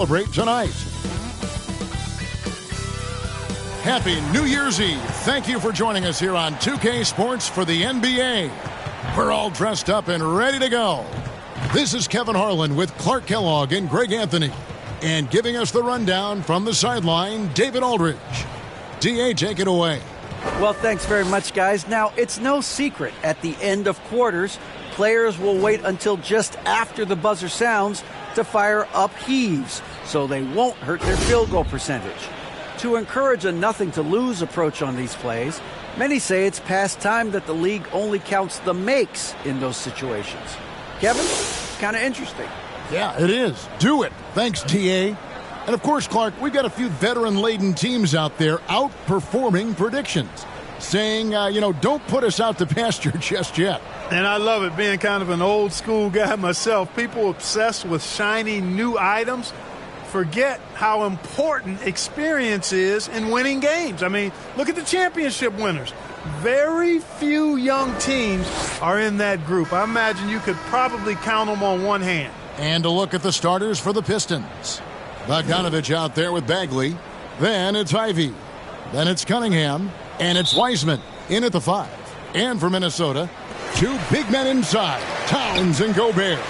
Celebrate tonight. Happy New Year's Eve. Thank you for joining us here on 2K Sports for the NBA. We're all dressed up and ready to go. This is Kevin Harlan with Clark Kellogg and Greg Anthony. And giving us the rundown from the sideline, David Aldridge. DA, take it away. Well, thanks very much, guys. Now, it's no secret at the end of quarters, players will wait until just after the buzzer sounds to fire up heaves, so they won't hurt their field goal percentage. To encourage a nothing-to-lose approach on these plays, many say it's past time that the league only counts the makes in those situations. Kevin, kind of interesting. Yeah, it is. Do it. Thanks, TA. And of course, Clark, we've got a few veteran-laden teams out there outperforming predictions, saying, don't put us out to pasture just yet. And I love it, being kind of an old-school guy myself. People obsessed with shiny new items forget how important experience is in winning games. I mean, look at the championship winners. Very few young teams are in that group. I imagine you could probably count them on one hand. And a look at the starters for the Pistons. Bogdanovich out there with Bagley. Then it's Ivy. Then it's Cunningham. And it's Wiseman in at the 5. And for Minnesota, 2 big men inside, Towns and Gobert.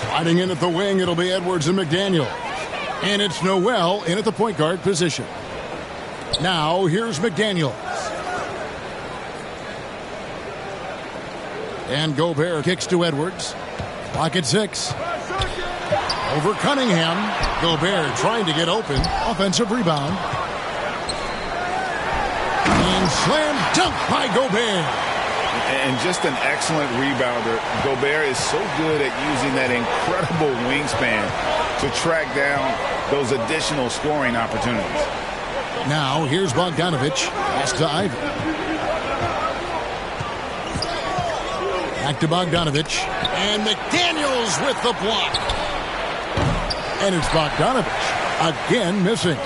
Sliding in at the wing, it'll be Edwards and McDaniel. And it's Noel in at the point guard position. Now, here's McDaniels. And Gobert kicks to Edwards. Clock at 6. Over Cunningham. Gobert trying to get open. Offensive rebound. And slam dunk by Gobert. And just an excellent rebounder. Gobert is so good at using that incredible wingspan to track down those additional scoring opportunities. Now, here's Bogdanovich. Pass to Ivy. Back to Bogdanovich. And McDaniels with the block. And it's Bogdanovich again missing.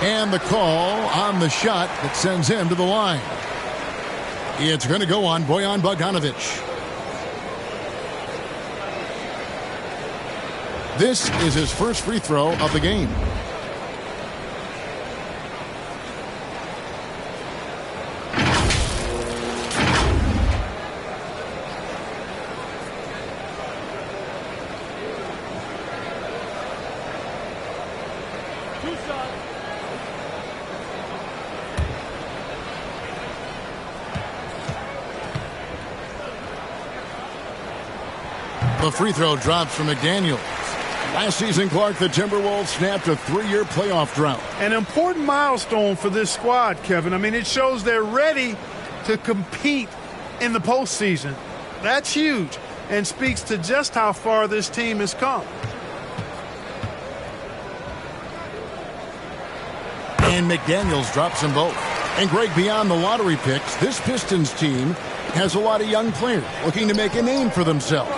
And the call on the shot that sends him to the line. It's going to go on Bojan Bogdanovich. This is his first free throw of the game. The free throw drops from McDaniels. Last season, Clark, the Timberwolves snapped a 3-year playoff drought. An important milestone for this squad, Kevin. I mean, it shows they're ready to compete in the postseason. That's huge and speaks to just how far this team has come. And McDaniels drops them both. And Greg, beyond the lottery picks, this Pistons team has a lot of young players looking to make a name for themselves.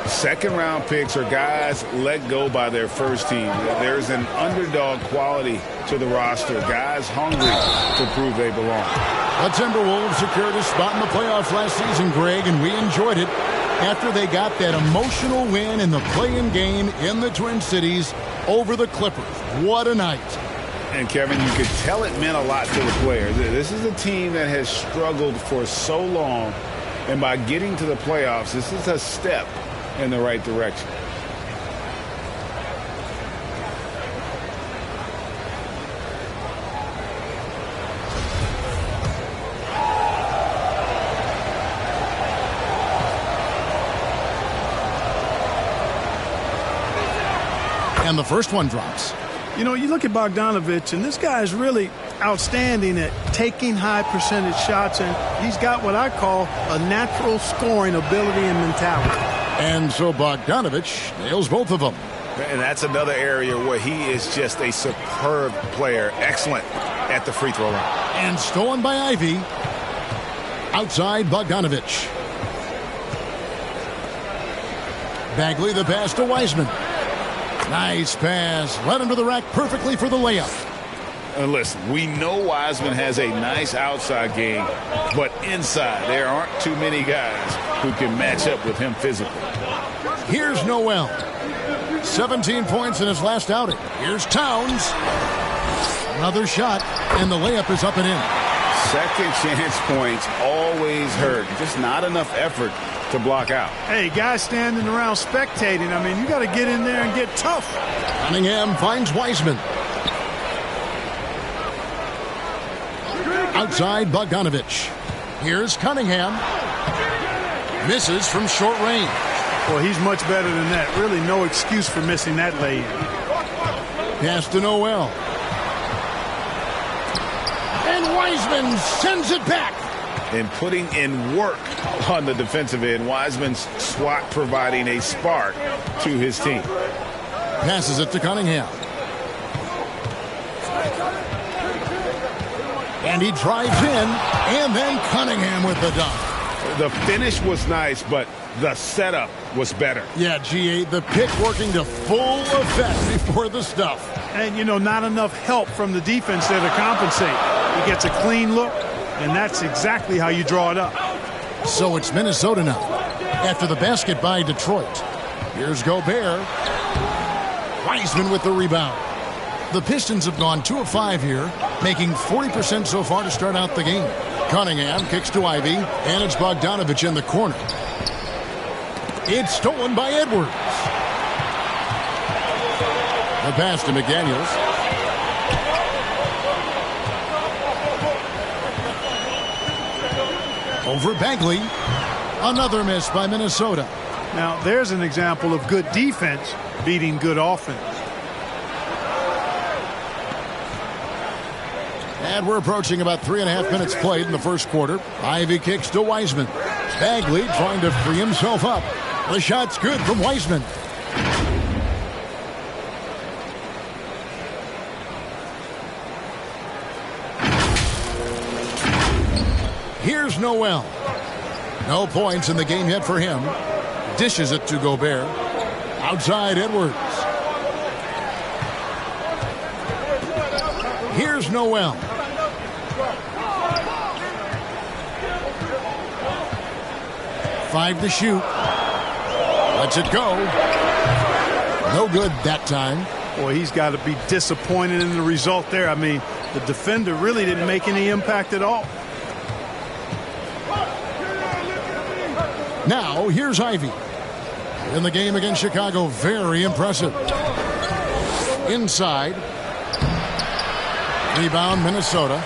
Second-round picks are guys let go by their first team. There's an underdog quality to the roster. Guys hungry to prove they belong. The Timberwolves secured a spot in the playoffs last season, Greg, and we enjoyed it after they got that emotional win in the play-in game in the Twin Cities over the Clippers. What a night. And, Kevin, you could tell it meant a lot to the players. This is a team that has struggled for so long, and by getting to the playoffs, this is a step in the right direction. And the first one drops. You know, you look at Bogdanovich, and this guy is really outstanding at taking high percentage shots, and he's got what I call a natural scoring ability and mentality. And so Bogdanovich nails both of them. And that's another area where he is just a superb player. Excellent at the free throw line. And stolen by Ivy. Outside Bogdanovich. Bagley the pass to Wiseman. Nice pass. Led him to the rack perfectly for the layup. Listen, we know Wiseman has a nice outside game, but inside there aren't too many guys who can match up with him physically. Here's Noel. 17 points in his last outing. Here's Towns. Another shot, and the layup is up and in. Second chance points always hurt. Just not enough effort to block out. Hey, guys standing around spectating. I mean, you got to get in there and get tough. Cunningham finds Wiseman. Outside Bogdanovich. Here's Cunningham. Misses from short range. Well, he's much better than that. Really no excuse for missing that lay-in. Pass to Noel. And Wiseman sends it back. And putting in work on the defensive end. Wiseman's swat providing a spark to his team. Passes it to Cunningham. And he drives in, and then Cunningham with the dunk. The finish was nice, but the setup was better. Yeah, G8, the pick working to full effect before the stuff. And, you know, not enough help from the defense there to compensate. He gets a clean look, and that's exactly how you draw it up. So it's Minnesota now, after the basket by Detroit. Here's Gobert. Wiseman with the rebound. The Pistons have gone 2 of 5 here, making 40% so far to start out the game. Cunningham kicks to Ivy, and it's Bogdanovich in the corner. It's stolen by Edwards. The pass to McDaniels. Over Bagley. Another miss by Minnesota. Now, there's an example of good defense beating good offense. And we're approaching about 3.5 minutes played in the first quarter. Ivy kicks to Wiseman. Bagley trying to free himself up. The shot's good from Wiseman. Here's Noel. No points in the game yet for him. Dishes it to Gobert. Outside Edwards. Here's Noel. Five to shoot. Lets it go. No good that time. Boy, he's got to be disappointed in the result there. I mean, the defender really didn't make any impact at all. Now, here's Ivy. In the game against Chicago, very impressive. Inside. Rebound, Minnesota.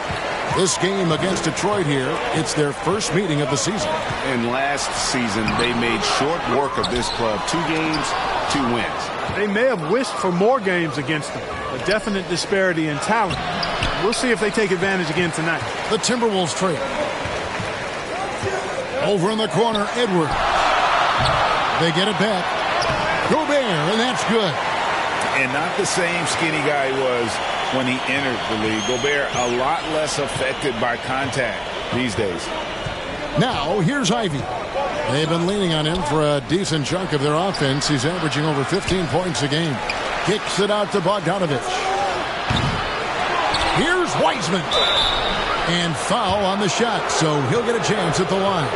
This game against Detroit here, it's their first meeting of the season. And last season, they made short work of this club. 2 games, 2 wins. They may have wished for more games against them. A definite disparity in talent. We'll see if they take advantage again tonight. The Timberwolves trail. Over in the corner, Edwards. They get it back. Gobert, and that's good. And not the same skinny guy he was when he entered the league. Gobert a lot less affected by contact these days. Now, here's Ivy. They've been leaning on him for a decent chunk of their offense. He's averaging over 15 points a game. Kicks it out to Bogdanovich. Here's Wiseman. And foul on the shot, so he'll get a chance at the line.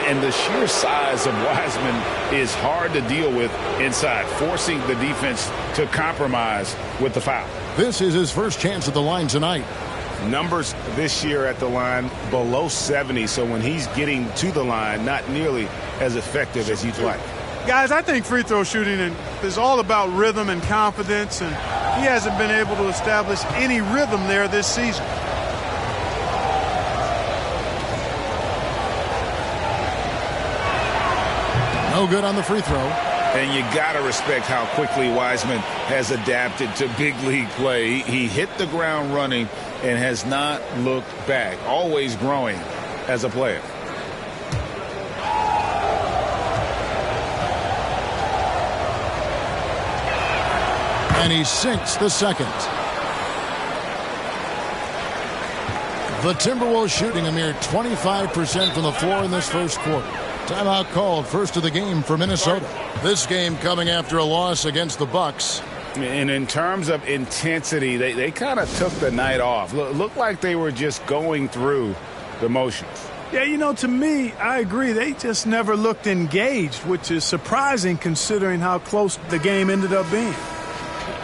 And the sheer size of Wiseman is hard to deal with inside, forcing the defense to compromise with the foul. This is his first chance at the line tonight. Numbers this year at the line below 70, so when he's getting to the line, not nearly as effective as you'd like. Guys, I think free throw shooting is all about rhythm and confidence, and he hasn't been able to establish any rhythm there this season. No good on the free throw. And you got to respect how quickly Wiseman has adapted to big league play. He hit the ground running and has not looked back, always growing as a player. And he sinks the second. The Timberwolves shooting a mere 25% from the floor in this first quarter. Timeout called, first of the game for Minnesota. This game coming after a loss against the Bucks. And in terms of intensity, they kind of took the night off. Looked like they were just going through the motions. Yeah, you know, to me, I agree. They just never looked engaged, which is surprising considering how close the game ended up being.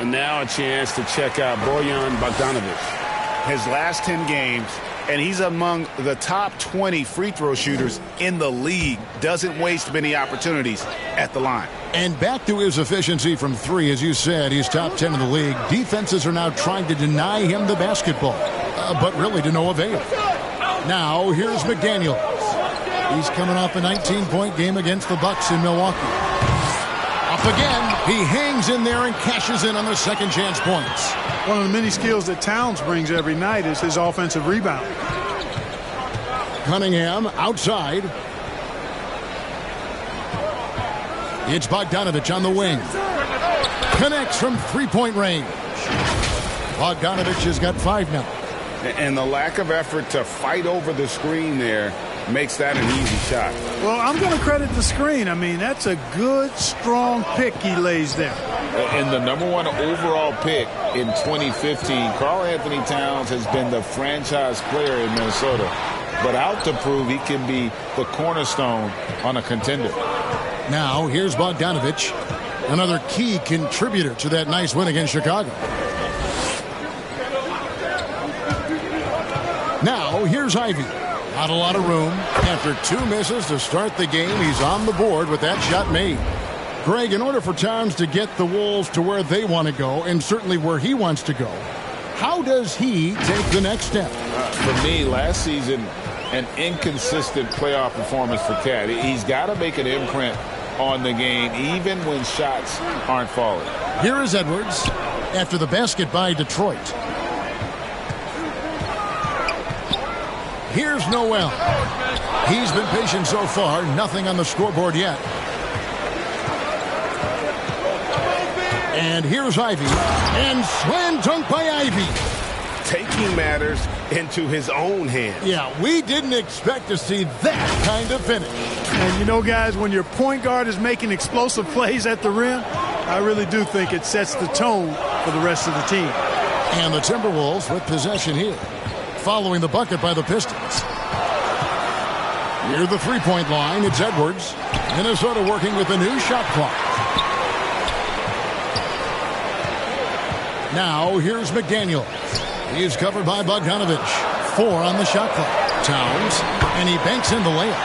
And now a chance to check out Bojan Bogdanovic. His last 10 games, and he's among the top 20 free throw shooters in the league. Doesn't waste many opportunities at the line. And back to his efficiency from three, as you said, he's top 10 in the league. Defenses are now trying to deny him the basketball, but really to no avail. Now, here's McDaniels. He's coming off a 19-point game against the Bucks in Milwaukee. Up again. He hangs in there and cashes in on the second chance points. One of the many skills that Towns brings every night is his offensive rebound. Cunningham outside. It's Bogdanovic on the wing. Connects from three-point range. Bogdanovic has got 5 now. And the lack of effort to fight over the screen there makes that an easy shot. Well, I'm going to credit the screen. I mean, that's a good, strong pick he lays there. And the #1 overall pick in 2015, Karl Anthony Towns has been the franchise player in Minnesota, but out to prove he can be the cornerstone on a contender. Now, here's Bogdanovic, another key contributor to that nice win against Chicago. Now, here's Ivy. Not a lot of room. After 2 misses to start the game, he's on the board with that shot made. Greg, in order for Towns to get the Wolves to where they want to go, and certainly where he wants to go, how does he take the next step? For me, last season, an inconsistent playoff performance for Cat. He's got to make an imprint on the game, even when shots aren't falling. Here is Edwards after the basket by Detroit. Here's Noel. He's been patient so far. Nothing on the scoreboard yet. And here's Ivy. And slam dunk by Ivy. Taking matters into his own hands. Yeah, we didn't expect to see that kind of finish. And you know, guys, when your point guard is making explosive plays at the rim, I really do think it sets the tone for the rest of the team. And the Timberwolves with possession here, following the bucket by the Pistons. Near the three-point line, it's Edwards. Minnesota working with a new shot clock. Now, here's McDaniels. He's covered by Bogdanovic. 4 on the shot clock. Towns, and he banks in the layup.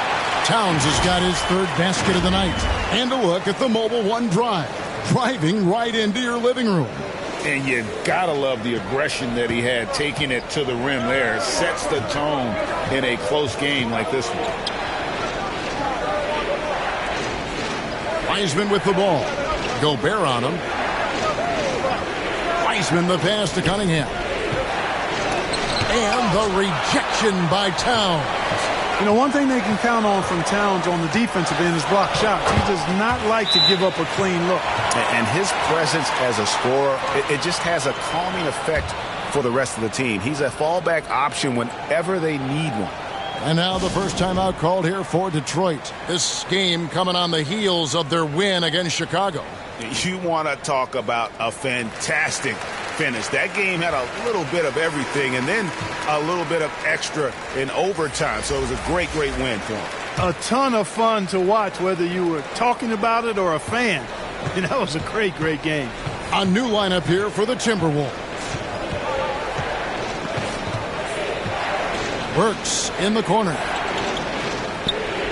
Towns has got his 3rd basket of the night. And a look at the Mobile One drive. Driving right into your living room. And you gotta love the aggression that he had, taking it to the rim there. Sets the tone in a close game like this one. Wiseman with the ball. Gobert on him. Wiseman the pass to Cunningham. And the rejection by Towns. You know, one thing they can count on from Towns on the defensive end is block shots. He does not like to give up a clean look. And his presence as a scorer, it just has a calming effect for the rest of the team. He's a fallback option whenever they need one. And now the first timeout called here for Detroit. This game coming on the heels of their win against Chicago. You want to talk about a fantastic finish. That game had a little bit of everything and then a little bit of extra in overtime. So it was a great, great win for him. A ton of fun to watch, whether you were talking about it or a fan. And that was a great, great game. A new lineup here for the Timberwolves. Burks in the corner.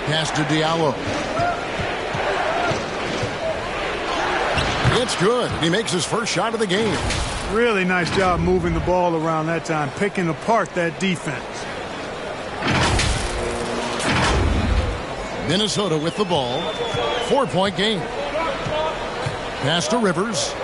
Pass to Diallo. It's good. He makes his first shot of the game. Really nice job moving the ball around that time, picking apart that defense. Minnesota with the ball. 4-point game. Pass to Rivers.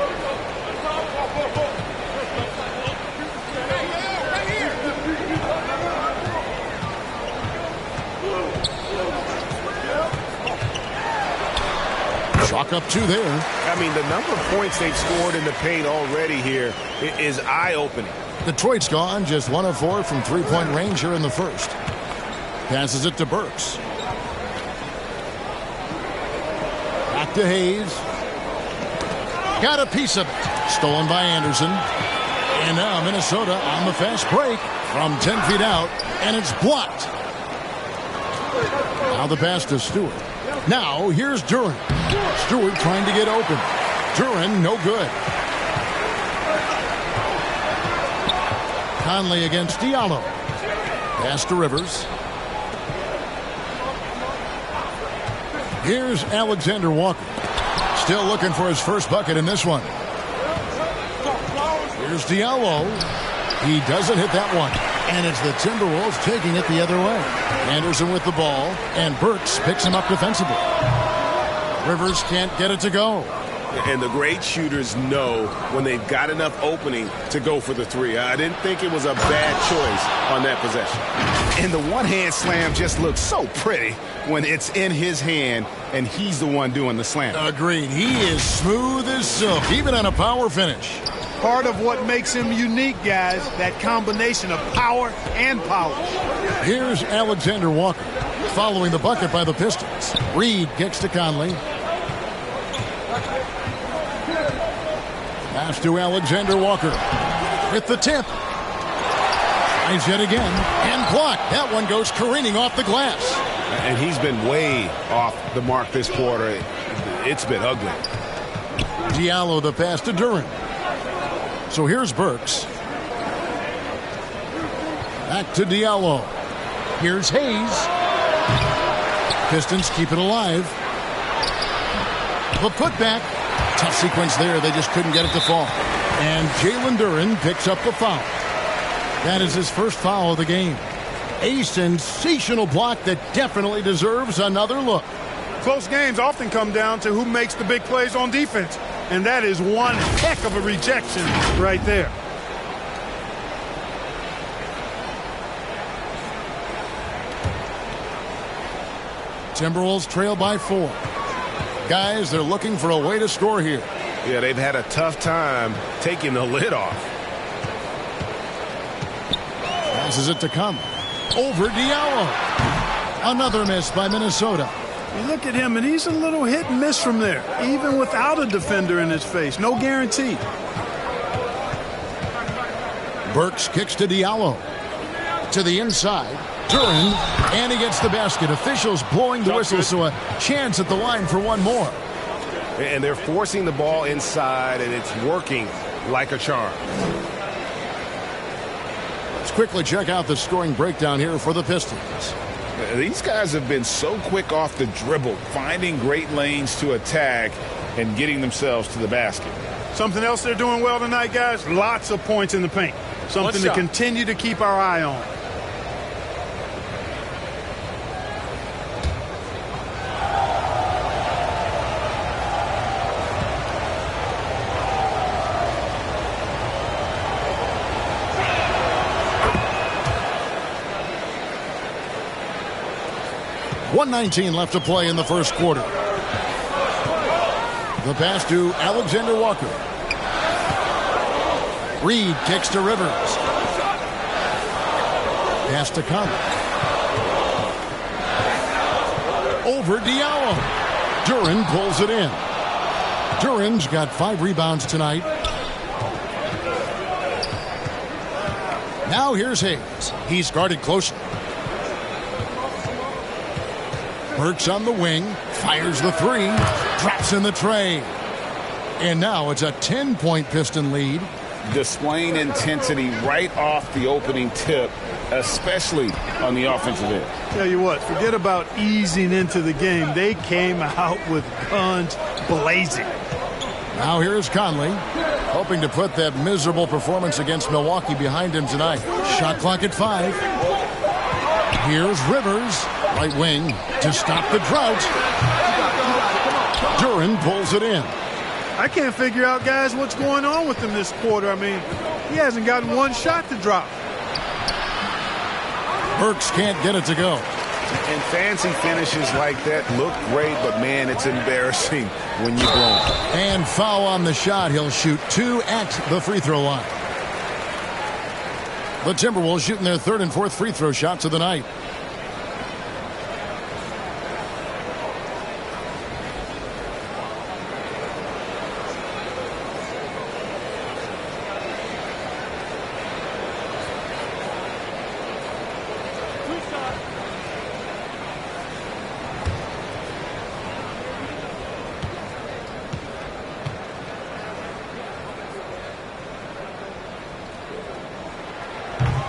Chalk up 2 there. I mean, the number of points they've scored in the paint already here is eye-opening. Detroit's gone just 1 of 4 from 3-point range here in the first. Passes it to Burks. Back to Hayes. Got a piece of it. Stolen by Anderson. And now Minnesota on the fast break from 10 feet out. And it's blocked. Now the pass to Stewart. Now here's Duren. Stewart trying to get open. Duren, no good. Conley against Diallo. Pass to Rivers. Here's Alexander Walker. Still looking for his first bucket in this one. Here's Diallo. He doesn't hit that one. And it's the Timberwolves taking it the other way. Anderson with the ball, and Burks picks him up defensively. Rivers can't get it to go. And the great shooters know when they've got enough opening to go for the three. I didn't think it was a bad choice on that possession. And the one-hand slam just looks so pretty when it's in his hand and he's the one doing the slam. Agreed. He is smooth as silk, even on a power finish. Part of what makes him unique, guys, that combination of power and polish. Here's Alexander Walker following the bucket by the Pistons. Reed kicks to Conley. Pass to Alexander Walker with the tip. Tries yet again and blocked. That one goes careening off the glass. And he's been way off the mark this quarter. It's been ugly. Diallo the pass to Duren. So here's Burks. Back to Diallo. Here's Hayes. Pistons keep it alive. The putback. Tough sequence there. They just couldn't get it to fall. And Jalen Duren picks up the foul. That is his first foul of the game. A sensational block that definitely deserves another look. Close games often come down to who makes the big plays on defense. And that is one heck of a rejection right there. Timberwolves trail by 4. Guys, they're looking for a way to score here. Yeah, they've had a tough time taking the lid off. Passes it to come. Over Diallo. Another miss by Minnesota. You look at him, and he's a little hit and miss from there, even without a defender in his face. No guarantee. Burks kicks to Diallo. To the inside. Duren, and he gets the basket. Officials blowing the whistle, so a chance at the line for one more. And they're forcing the ball inside, and it's working like a charm. Let's quickly check out the scoring breakdown here for the Pistons. These guys have been so quick off the dribble, finding great lanes to attack and getting themselves to the basket. Something else they're doing well tonight, guys, lots of points in the paint. Something to continue to keep our eye on. .119 left to play in the first quarter. The pass to Alexander Walker. Reed kicks to Rivers. Pass to Conley. Over Diallo. Duren pulls it in. Duren's got 5 rebounds tonight. Now here's Hayes. He's guarded closely. Burks on the wing, fires the 3, drops in the tray. And now it's a 10-point Piston lead. Displaying intensity right off the opening tip, especially on the offensive end. Tell you what, forget about easing into the game. They came out with guns blazing. Now here's Conley, hoping to put that miserable performance against Milwaukee behind him tonight. Shot clock at 5. Here's Rivers. Right wing to stop the drought. Duren pulls it in. I can't figure out, guys, what's going on with him this quarter. I mean, he hasn't gotten one shot to drop. Burks can't get it to go. And fancy finishes like that look great, but, man, it's embarrassing when you blow them. And foul on the shot. He'll shoot 2 at the free throw line. The Timberwolves shooting their 3rd and 4th free throw shots of the night.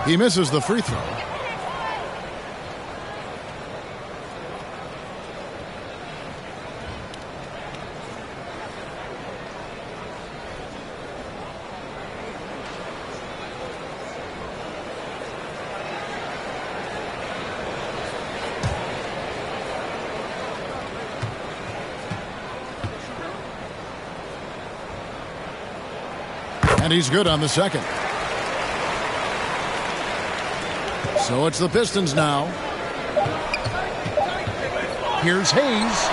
He misses the free throw. And he's good on the second. So it's the Pistons now. Here's Hayes.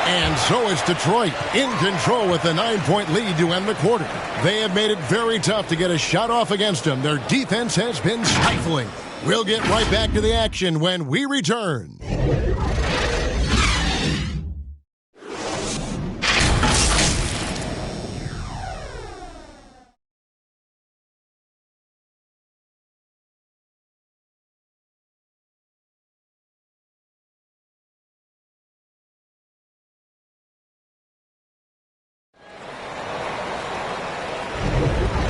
And so it's Detroit in control with a 9-point lead to end the quarter. They have made it very tough to get a shot off against them. Their defense has been stifling. We'll get right back to the action when we return.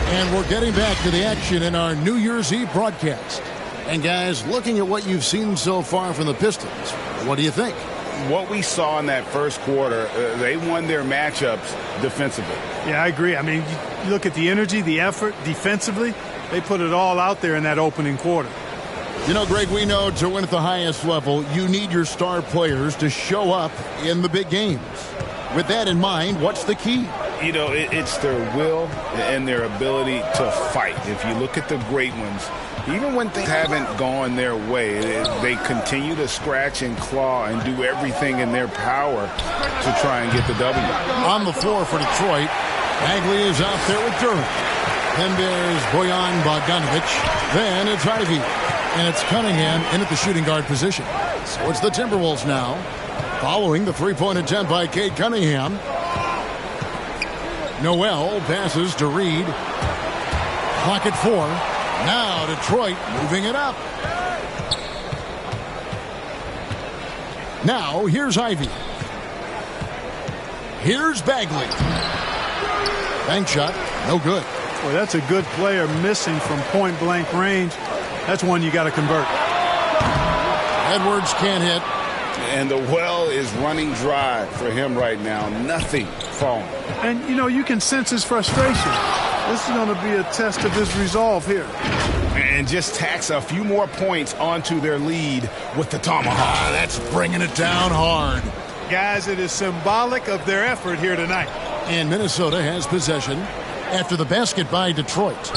And we're getting back to the action in our New Year's Eve broadcast. And guys, looking at what you've seen so far from the Pistons, what do you think? What we saw in that first quarter, they won their matchups defensively. Yeah, I agree. I mean, you look at the energy, the effort defensively, they put it all out there in that opening quarter. You know, Greg, we know to win at the highest level, you need your star players to show up in the big games. With that in mind, what's the key? You know, it's their will and their ability to fight. If you look at the great ones, even when things haven't gone their way, they continue to scratch and claw and do everything in their power to try and get the W. On the floor for Detroit, Bagley is out there with Durant. Then there's Bojan Bogdanovic. Then it's Ivy. And it's Cunningham in at the shooting guard position. So it's the Timberwolves now, following the three-point attempt by Cade Cunningham. Noel passes to Reed. Clock at 4. Now Detroit moving it up. Now here's Ivy. Here's Bagley. Bank shot, no good. Boy, that's a good player missing from point-blank range. That's one you got to convert. Edwards can't hit. And the well is running dry for him right now. Nothing falling. And, you know, you can sense his frustration. This is going to be a test of his resolve here. And just tacks a few more points onto their lead with the tomahawk. That's bringing it down hard. Guys, it is symbolic of their effort here tonight. And Minnesota has possession after the basket by Detroit.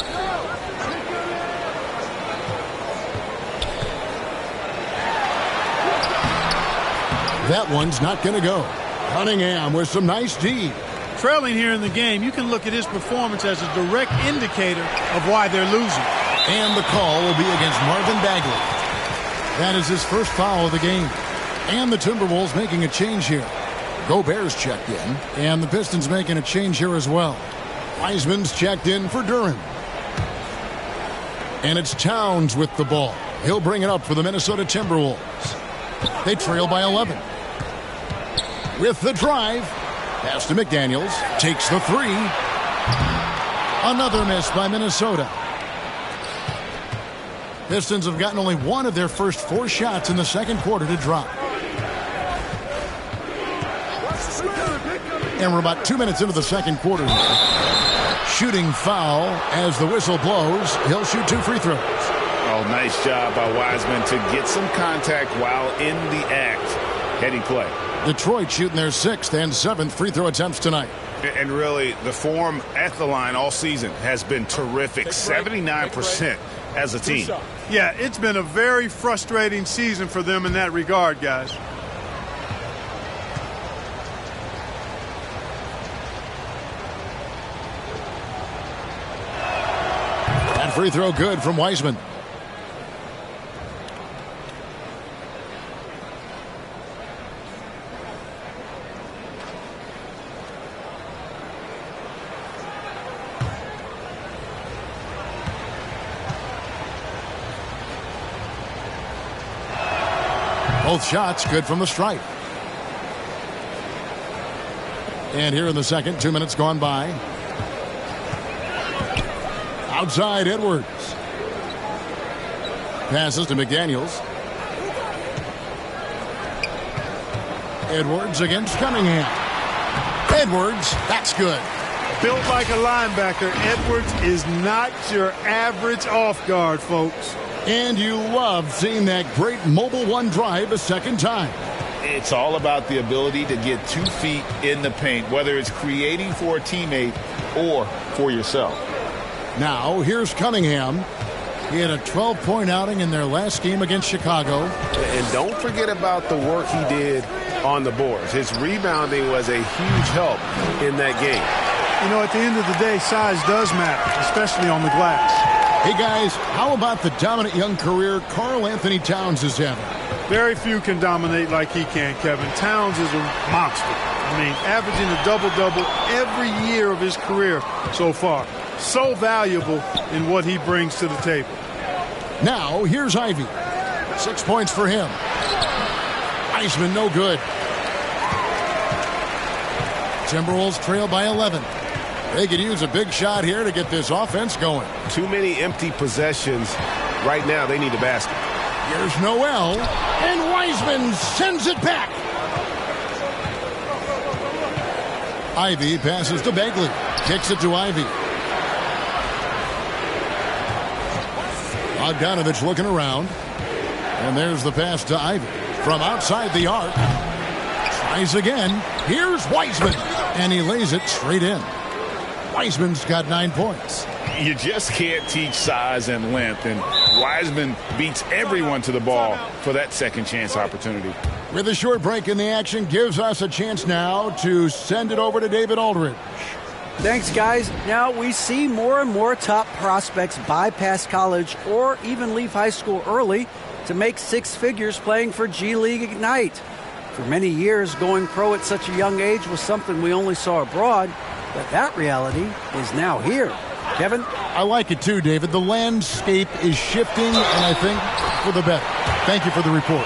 That one's not going to go. Cunningham with some nice D. Trailing here in the game, you can look at his performance as a direct indicator of why they're losing. And the call will be against Marvin Bagley. That is his first foul of the game. And the Timberwolves making a change here. Gobert's checked in, and the Pistons making a change here as well. Wiseman's checked in for Durant. And it's Towns with the ball. He'll bring it up for the Minnesota Timberwolves. They trail by 11. With the drive, pass to McDaniels, takes the three. Another miss by Minnesota. Pistons have gotten only one of their first 4 shots in the second quarter to drop. And we're about 2 minutes into the second quarter here. Shooting foul as the whistle blows. He'll shoot 2 free throws. Oh, nice job by Wiseman to get some contact while in the act. Heady play. Detroit shooting their 6th and 7th free throw attempts tonight. And really, the form at the line all season has been terrific. 79% as a team. Yeah, it's been a very frustrating season for them in that regard, guys. That free throw good from Wiseman. Both shots good from the stripe. And here in the second, 2 minutes gone by. Outside Edwards. Passes to McDaniels. Edwards against Cunningham. Edwards, that's good. Built like a linebacker, Edwards is not your average off guard, folks. And you love seeing that great mobile one drive a second time. It's all about the ability to get 2 feet in the paint, whether it's creating for a teammate or for yourself. Now, here's Cunningham. He had a 12-point outing in their last game against Chicago. And don't forget about the work he did on the boards. His rebounding was a huge help in that game. You know, at the end of the day, size does matter, especially on the glass. Hey, guys, how about the dominant young career Karl Anthony Towns is having? Very few can dominate like he can, Kevin. Towns is a monster. I mean, averaging a double-double every year of his career so far. So valuable in what he brings to the table. Now, here's Ivy. 6 points for him. Wiseman, no good. Timberwolves trail by 11. They could use a big shot here to get this offense going. Too many empty possessions. Right now, they need a basket. Here's Noel, and Wiseman sends it back. Ivy passes to Bagley. Kicks it to Ivy. Bogdanovich looking around. And there's the pass to Ivy. From outside the arc. Tries again. Here's Wiseman. And he lays it straight in. Wiseman's got 9 points. You just can't teach size and length, and Wiseman beats everyone to the ball for that second chance opportunity. With a short break in the action, gives us a chance now to send it over to David Aldridge. Thanks, guys. Now we see more and more top prospects bypass college or even leave high school early to make 6 figures playing for G League Ignite. For many years, going pro at such a young age was something we only saw abroad, but that reality is now here. Kevin? I like it too, David. The landscape is shifting, and I think for the better. Thank you for the report.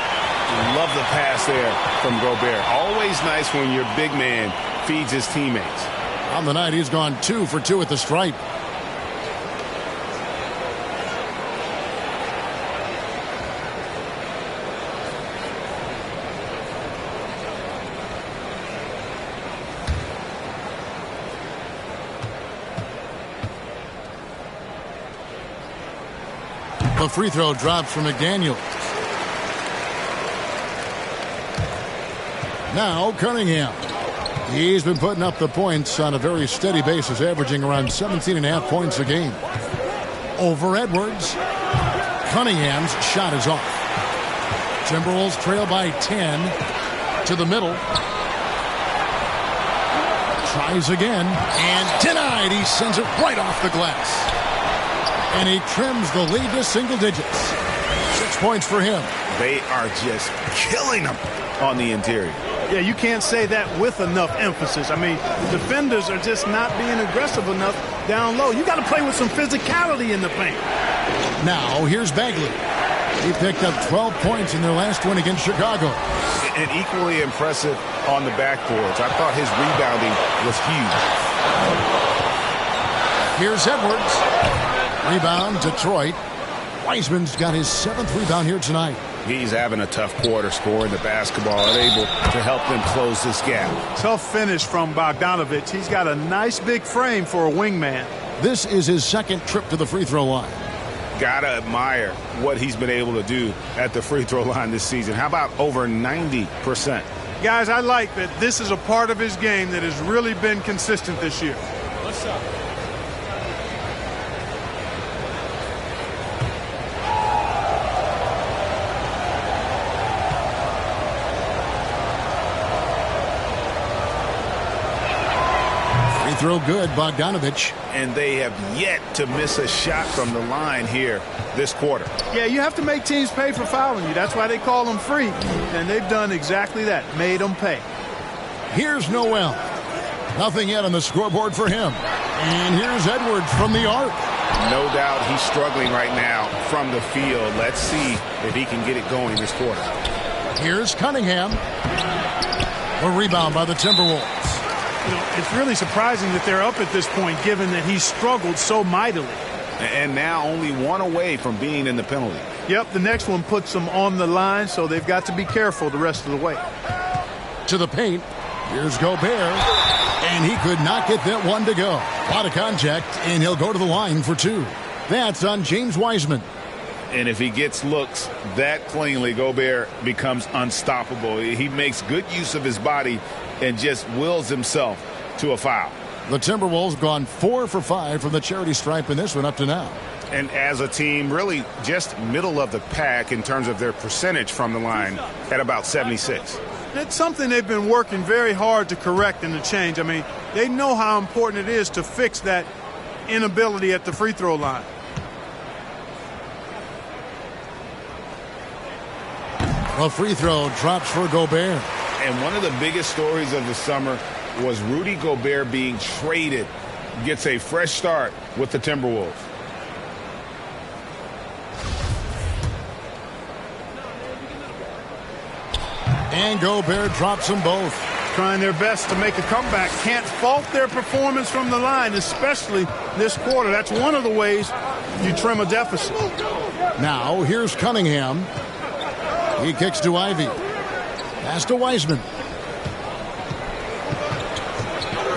Love the pass there from Gobert. Always nice when your big man feeds his teammates. On the night, he's gone 2 for 2 at the stripe. The free throw drops from McDaniels. Now Cunningham. He's been putting up the points on a very steady basis, averaging around 17.5 points a game. Over Edwards. Cunningham's shot is off. Timberwolves trail by 10 to the middle. Tries again and denied. He sends it right off the glass. And he trims the lead to single digits. 6 points for him. They are just killing them on the interior. Yeah, you can't say that with enough emphasis. I mean, defenders are just not being aggressive enough down low. You got to play with some physicality in the paint. Now, here's Bagley. He picked up 12 points in their last win against Chicago. And equally impressive on the backboards. I thought his rebounding was huge. Here's Edwards. Rebound, Detroit. Wiseman's got his 7th rebound here tonight. He's having a tough quarter, scoring the basketball and able to help them close this gap. Tough finish from Bogdanovich. He's got a nice big frame for a wingman. This is his 2nd trip to the free throw line. Gotta admire what he's been able to do at the free throw line this season. How about over 90%? Guys, I like that this is a part of his game that has really been consistent this year. What's up? Throw good, Bogdanovich. And they have yet to miss a shot from the line here this quarter. Yeah, you have to make teams pay for fouling you. That's why they call them free. And they've done exactly that, made them pay. Here's Noel. Nothing yet on the scoreboard for him. And here's Edwards from the arc. No doubt he's struggling right now from the field. Let's see if he can get it going this quarter. Here's Cunningham. A rebound by the Timberwolves. You know, it's really surprising that they're up at this point, given that he struggled so mightily. And now only 1 away from being in the penalty. Yep, the next one puts them on the line, so they've got to be careful the rest of the way. To the paint. Here's Gobert. And he could not get that one to go. A lot of contact, and he'll go to the line for two. That's on James Wiseman. And if he gets looks that cleanly, Gobert becomes unstoppable. He makes good use of his body and just wills himself to a foul. The Timberwolves gone 4 for 5 from the charity stripe in this one up to now. And as a team, really just middle of the pack in terms of their percentage from the line at about 76. It's something they've been working very hard to correct and to change. I mean, they know how important it is to fix that inability at the free throw line. A free throw drops for Gobert. And one of the biggest stories of the summer was Rudy Gobert being traded. Gets a fresh start with the Timberwolves. And Gobert drops them both. Trying their best to make a comeback. Can't fault their performance from the line, especially this quarter. That's one of the ways you trim a deficit. Now, here's Cunningham. He kicks to Ivy. Pass to Wiseman.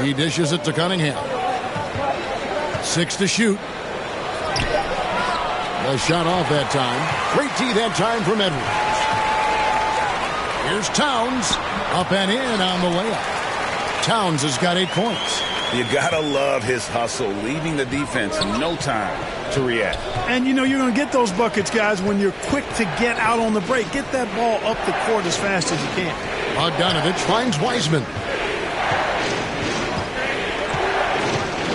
He dishes it to Cunningham. 6 to shoot. A shot off that time. Great D that time from Edwards. Here's Towns. Up and in on the layup. Towns has got 8 points. You gotta love his hustle, leaving the defense no time to react. And you know you're going to get those buckets, guys, when you're quick to get out on the break. Get that ball up the court as fast as you can. Bogdanovich finds Wiseman.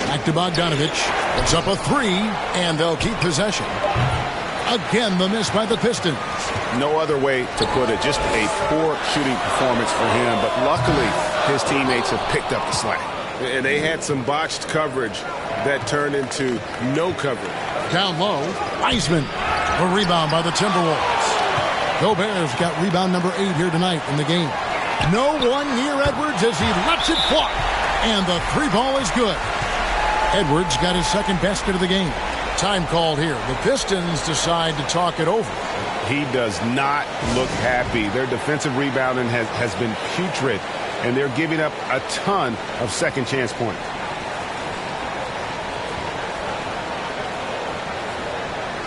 Back to Bogdanovich. It's up a 3, and they'll keep possession. Again, the miss by the Pistons. No other way to put it. Just a poor shooting performance for him. But luckily, his teammates have picked up the slack. And they had some botched coverage that turned into no coverage. Down low, Wiseman. A rebound by the Timberwolves. Gobert's got rebound number 8 here tonight in the game. No one near Edwards as he lets it fly. And the 3-ball is good. Edwards got his second basket of the game. Time called here. The Pistons decide to talk it over. He does not look happy. Their defensive rebounding has been putrid, and they're giving up a ton of second chance points.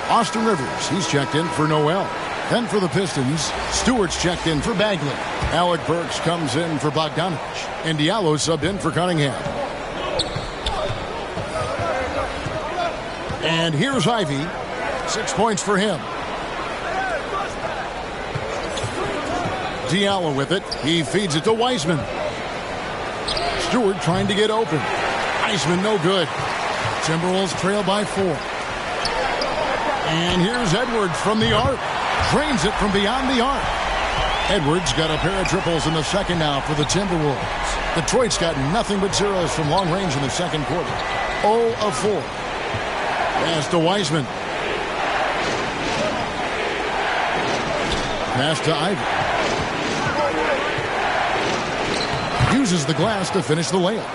Austin Rivers, he's checked in for Noel. Then for the Pistons, Stewart's checked in for Bagley. Alec Burks comes in for Bogdanovich. And Diallo subbed in for Cunningham. And here's Ivy. 6 points for him. Diallo with it. He feeds it to Wiseman. Stewart trying to get open. Wiseman no good. Timberwolves trail by 4. And here's Edwards from the arc. Drains it from beyond the arc. Edwards got a pair of triples in the second now for the Timberwolves. Detroit's got nothing but zeros from long range in the second quarter. 0 of 4. Pass to Wiseman. Pass to Ivy. Uses the glass to finish the layup.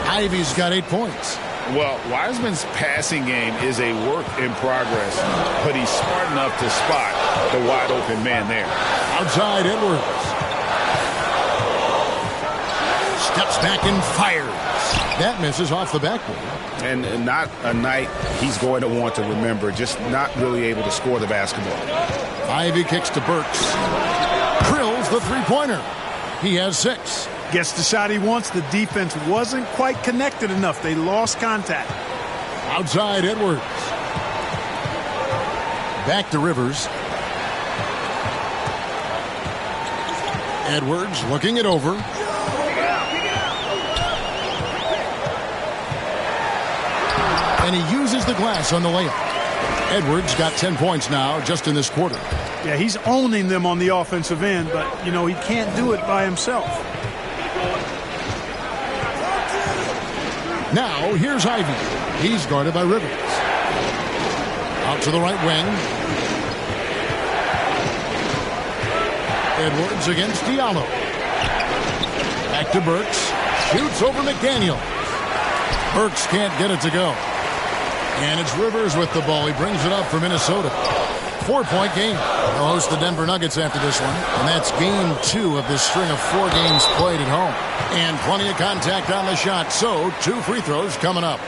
Ivy's got 8 points. Well, Wiseman's passing game is a work in progress, but he's smart enough to spot the wide open man there. Outside Edwards. Steps back and fires. That misses off the backboard. And not a night he's going to want to remember, just not really able to score the basketball. Ivy kicks to Burks. Drills the three-pointer. He has 6. Gets the shot he wants. The defense wasn't quite connected enough. They lost contact. Outside Edwards. Back to Rivers. Edwards looking it over. And he uses the glass on the layup. Edwards got 10 points now just in this quarter. Yeah, he's owning them on the offensive end, but, you know, he can't do it by himself. Now, here's Ivy. He's guarded by Rivers. Out to the right wing. Edwards against Diallo. Back to Burks. Shoots over McDaniel. Burks can't get it to go. And it's Rivers with the ball. He brings it up for Minnesota. 4-point game. They'll host the Denver Nuggets after this one, and that's game 2 of this string of 4 games played at home. And plenty of contact on the shot, so 2 free throws coming up.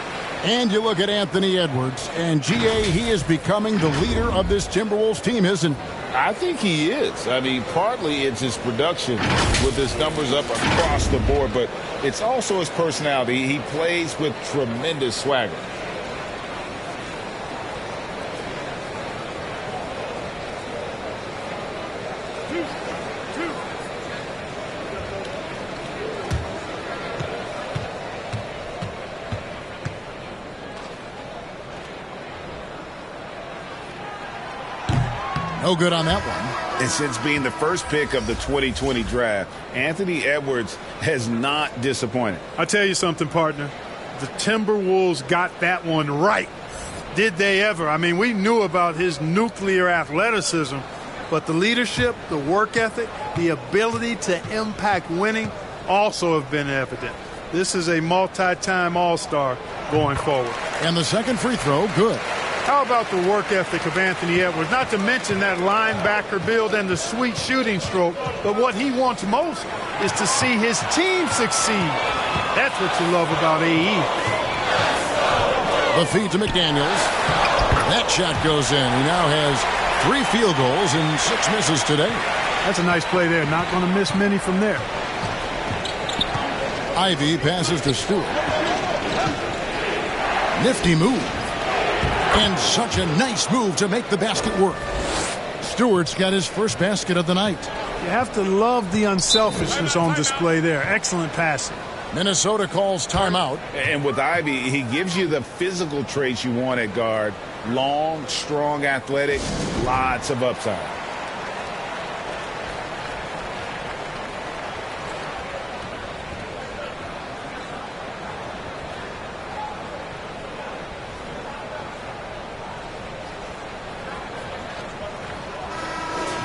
And you look at Anthony Edwards, and GA, he is becoming the leader of this Timberwolves team, isn't he? I think he is. I mean, partly it's his production with his numbers up across the board, but it's also his personality. He plays with tremendous swagger. No good on that one. And since being the first pick of the 2020 draft, Anthony Edwards has not disappointed. I'll tell you something, partner. The Timberwolves got that one right. Did they ever? I mean, we knew about his nuclear athleticism, but the leadership, the work ethic, the ability to impact winning also have been evident. This is a multi-time All-Star going forward. And the second free throw, good. How about the work ethic of Anthony Edwards? Not to mention that linebacker build and the sweet shooting stroke, but what he wants most is to see his team succeed. That's what you love about AE. The feed to McDaniels. That shot goes in. He now has 3 field goals and 6 misses today. That's a nice play there. Not going to miss many from there. Ivy passes to Stewart. Nifty move. And such a nice move to make the basket work. Stewart's got his first basket of the night. You have to love the unselfishness on display there. Excellent passing. Minnesota calls timeout. And with Ivy, he gives you the physical traits you want at guard. Long, strong, athletic, lots of upside.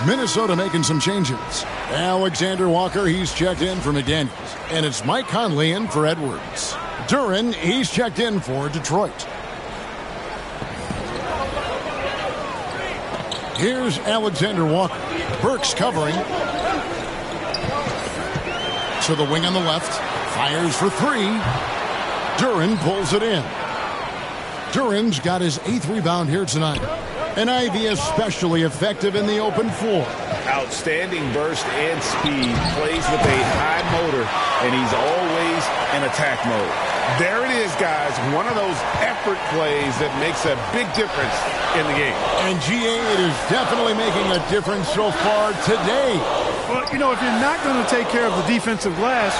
Minnesota making some changes. Alexander Walker, he's checked in for McDaniels. And it's Mike Conley in for Edwards. Duren, he's checked in for Detroit. Here's Alexander Walker. Burks covering. To the wing on the left. Fires for 3. Duren pulls it in. Duren's got his 8th rebound here tonight. And Ivy especially effective in the open floor. Outstanding burst and speed. Plays with a high motor, and he's always in attack mode. There it is, guys. One of those effort plays that makes a big difference in the game. And GA, it is definitely making a difference so far today. Well, you know, if you're not going to take care of the defensive glass,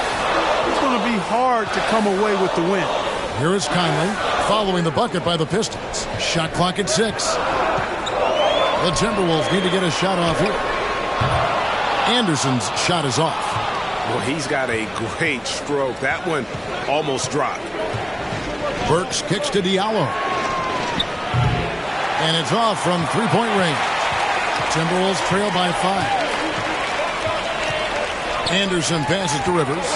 it's going to be hard to come away with the win. Here is Conley following the bucket by the Pistons. Shot clock at 6. The Timberwolves need to get a shot off here. Anderson's shot is off. Well, he's got a great stroke. That one almost dropped. Burks kicks to Diallo. And it's off from 3-point range. Timberwolves trail by 5. Anderson passes to Rivers.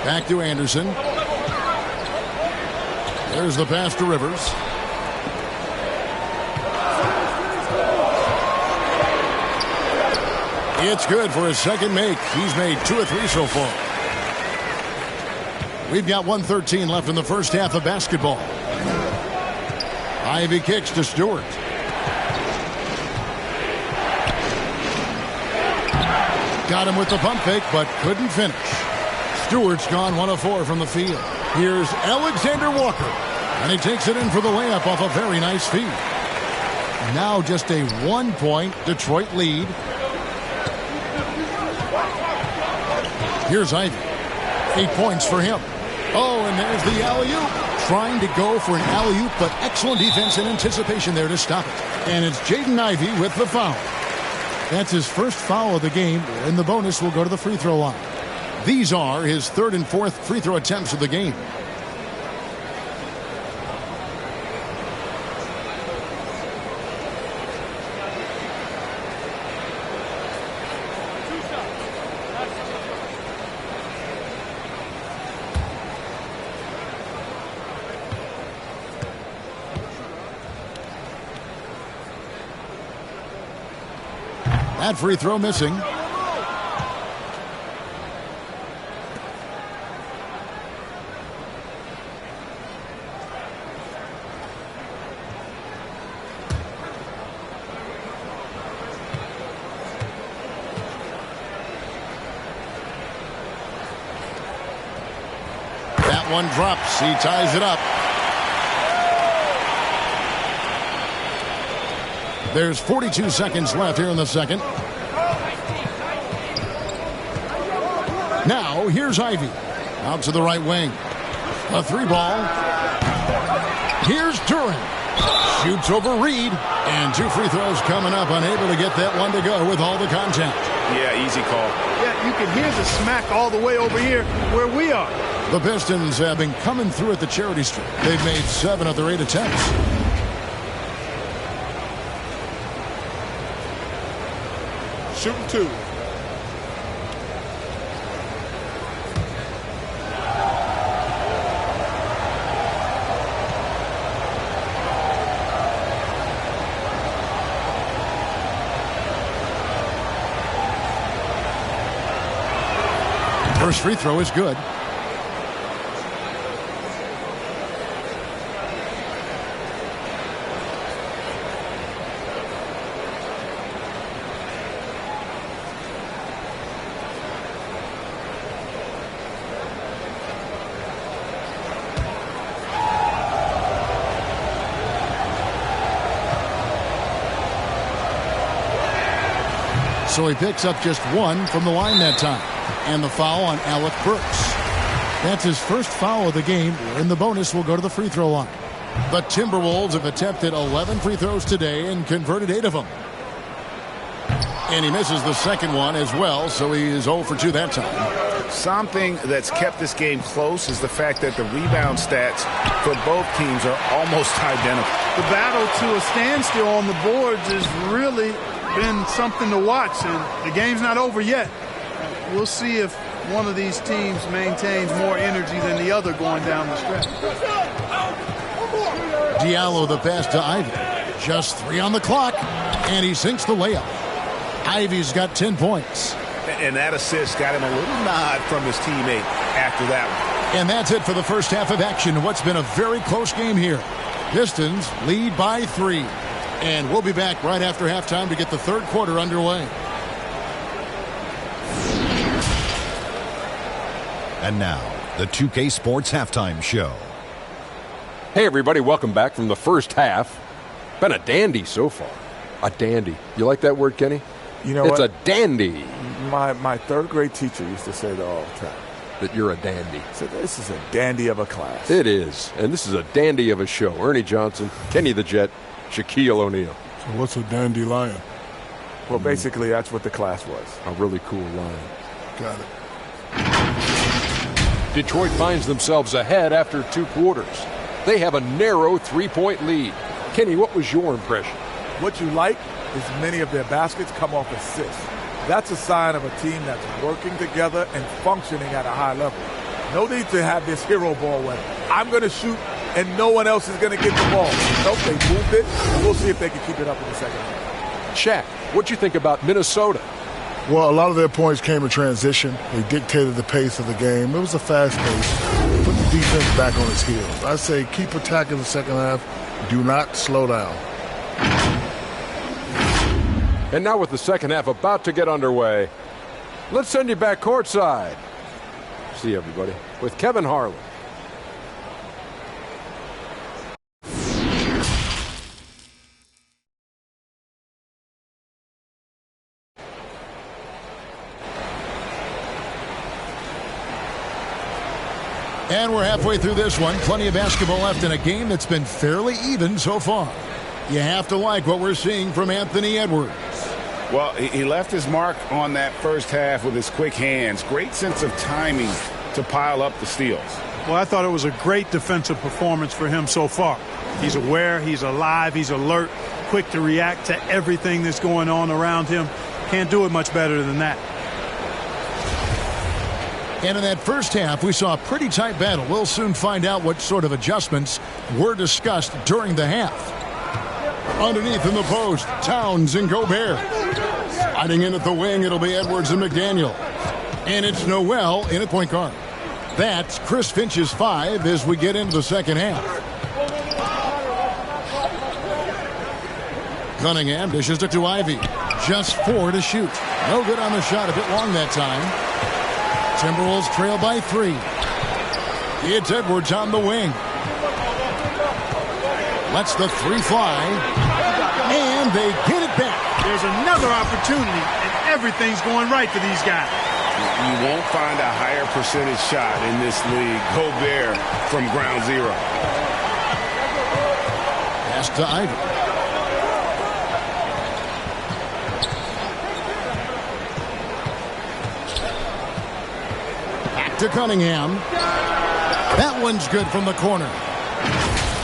Back to Anderson. There's the pass to Rivers. It's good for his second make. He's made 2 of 3 so far. We've got 1:13 left in the first half of basketball. Ivy kicks to Stewart. Got him with the pump fake, but couldn't finish. Stewart's gone 1 of 4 from the field. Here's Alexander Walker. And he takes it in for the layup off a very nice feed. Now just a 1-point Detroit lead. Here's Ivy. 8 points for him. Oh, and there's the alley-oop. Trying to go for an alley-oop, but excellent defense and anticipation there to stop it. And it's Jaden Ivey with the foul. That's his first foul of the game, and the bonus will go to the free throw line. These are his 3rd and 4th free throw attempts of the game. That free throw missing. That one drops. He ties it up. There's 42 seconds left here in the second. Now, here's Ivy. Out to the right wing. A 3-ball. Here's Duran. Shoots over Reed. And 2 free throws coming up. Unable to get that one to go with all the contact. Yeah, easy call. Yeah, you can hear the smack all the way over here where we are. The Pistons have been coming through at the charity stripe. They've made 7 of their 8 attempts. Shooting 2. First free throw is good. So he picks up just 1 from the line that time. And the foul on Alec Burks. That's his first foul of the game, and the bonus will go to the free throw line. The Timberwolves have attempted 11 free throws today and converted 8 of them. And he misses the second one as well, so he is 0 for 2 that time. Something that's kept this game close is the fact that the rebound stats for both teams are almost identical. The battle to a standstill on the boards has really been something to watch, and the game's not over yet. We'll see if one of these teams maintains more energy than the other going down the stretch. Diallo the pass to Ivy. Just 3 on the clock, and he sinks the layup. Ivy's got 10 points. And that assist got him a little nod from his teammate after that one. And that's it for the first half of action. What's been a very close game here. Pistons lead by 3. And we'll be back right after halftime to get the third quarter underway. And now, the 2K Sports Halftime Show. Hey, everybody, welcome back from the first half. Been a dandy so far. A dandy. You like that word, Kenny? You know it's what? a dandy. My third grade teacher used to say that all the time. That you're a dandy. So this is a dandy of a class. It is. And this is a dandy of a show. Ernie Johnson, Kenny the Jet, Shaquille O'Neal. So what's a dandelion? Well, basically, that's what the class was. A really cool line. Got it. Detroit finds themselves ahead after 2 quarters. They have a narrow 3-point lead. Kenny, what was your impression? What you like is many of their baskets come off assists. That's a sign of a team that's working together and functioning at a high level. No need to have this hero ball where I'm going to shoot and no one else is going to get the ball. Nope, they moved it, and we'll see if they can keep it up in the second half. Shaq, what'd you think about Minnesota? Well, a lot of their points came in transition. They dictated the pace of the game. It was a fast pace. Put the defense back on its heels. I say keep attacking the second half. Do not slow down. And now with the second half about to get underway, let's send you back courtside. See everybody with Kevin Harlan. And we're halfway through this one. Plenty of basketball left in a game that's been fairly even so far. You have to like what we're seeing from Anthony Edwards. Well, he left his mark on that first half with his quick hands. Great sense of timing to pile up the steals. Well, I thought it was a great defensive performance for him so far. He's aware, he's alive, he's alert, quick to react to everything that's going on around him. Can't do it much better than that. And in that first half, we saw a pretty tight battle. We'll soon find out what sort of adjustments were discussed during the half. Underneath in the post, Towns and Gobert. Sliding in at the wing, it'll be Edwards and McDaniel. And it's Noel in at point guard. That's Chris Finch's 5 as we get into the second half. Cunningham dishes it to Ivy. Just 4 to shoot. No good on the shot, a bit long that time. Timberwolves trail by 3. It's Edwards on the wing. Lets the 3 fly. And they get it back. There's another opportunity, and everything's going right for these guys. You won't find a higher percentage shot in this league. Gobert from ground zero. Pass to Ivy. Back to Cunningham. That one's good from the corner.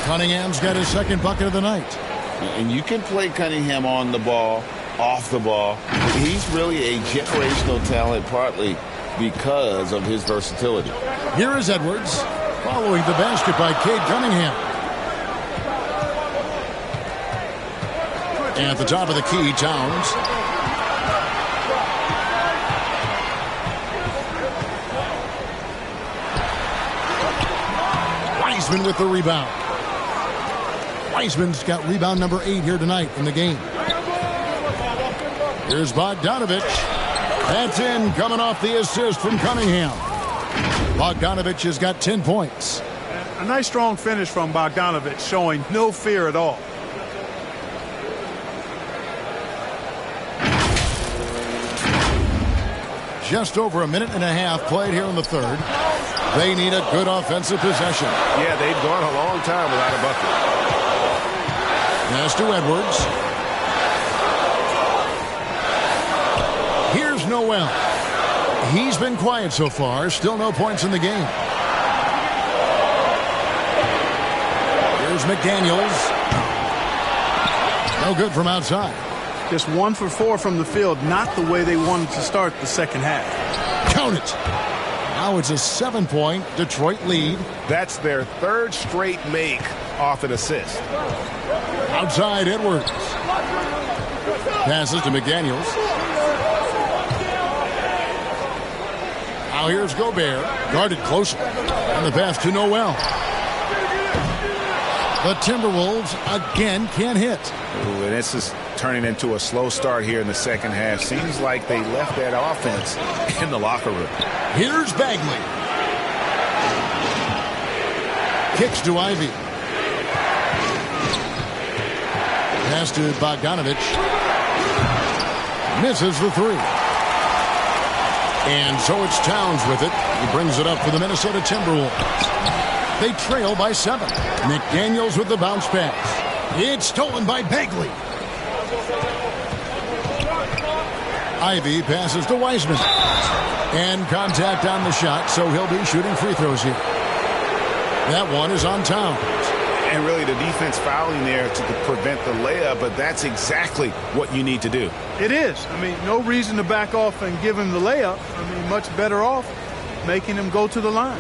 Cunningham's got his second bucket of the night. And you can play Cunningham on the ball, off the ball. He's really a generational talent, partly because of his versatility. Here is Edwards, following the basket by Cade Cunningham. And at the top of the key, Towns. Wiseman with the rebound. Wiseman's got rebound number 8 here tonight in the game. Here's Bogdanovich. That's in, coming off the assist from Cunningham. Bogdanovich has got 10 points. A nice strong finish from Bogdanovich, showing no fear at all. Just over a minute and a half played here in the third. They need a good offensive possession. Yeah, they've gone a long time without a bucket. Pass to Edwards. Here's Noel. He's been quiet so far. Still no points in the game. Here's McDaniels. No good from outside. Just 1 for 4 from the field. Not the way they wanted to start the second half. Count it. Now it's a 7-point Detroit lead. That's their 3rd straight make off an assist. Outside Edwards. Passes to McDaniels. Now here's Gobert. Guarded closely. And the pass to Noel. The Timberwolves again can't hit. Ooh, and this is turning into a slow start here in the second half. Seems like they left that offense in the locker room. Here's Bagley. Kicks to Ivy. Pass to Bogdanovich. Misses the 3. And so it's Towns with it. He brings it up for the Minnesota Timberwolves. They trail by 7. McDaniels with the bounce pass. It's stolen by Bagley. Ivy passes to Wiseman. And contact on the shot, so he'll be shooting free throws here. That one is on Towns. And really the defense fouling there to prevent the layup, but that's exactly what you need to do. It is. I mean, no reason to back off and give him the layup. I mean, much better off making him go to the line.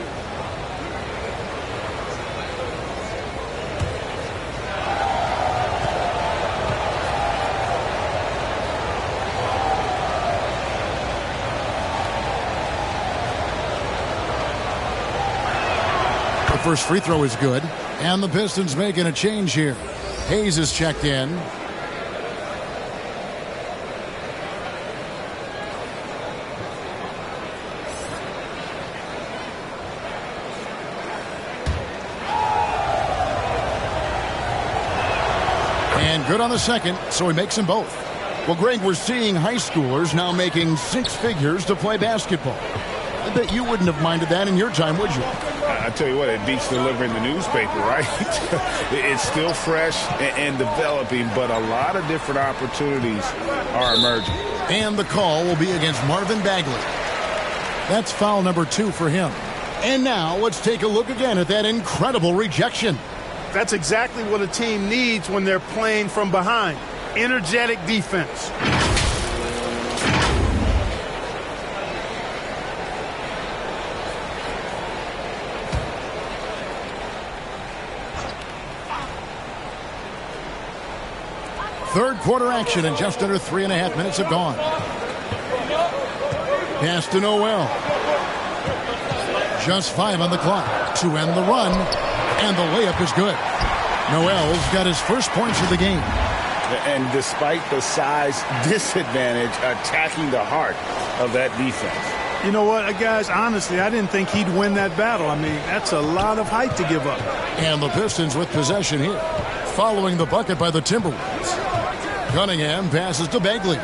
The first free throw is good. And the Pistons making a change here. Hayes is checked in. And good on the second, so he makes them both. Well, Greg, we're seeing high schoolers now making 6 figures to play basketball. I bet you wouldn't have minded that in your time, would you? I tell you what, it beats delivering the newspaper, right? It's still fresh and developing, but a lot of different opportunities are emerging. And the call will be against Marvin Bagley. That's foul number 2 for him. And now let's take a look again at that incredible rejection. That's exactly what a team needs when they're playing from behind. Energetic defense. Third quarter action, and just under 3.5 minutes have gone. Pass to Noel. Just 5 on the clock to end the run, and the layup is good. Noel's got his first points of the game. And despite the size disadvantage, attacking the heart of that defense. You know what, guys, honestly, I didn't think he'd win that battle. I mean, that's a lot of height to give up. And the Pistons with possession here, following the bucket by the Timberwolves. Cunningham passes to Bagley.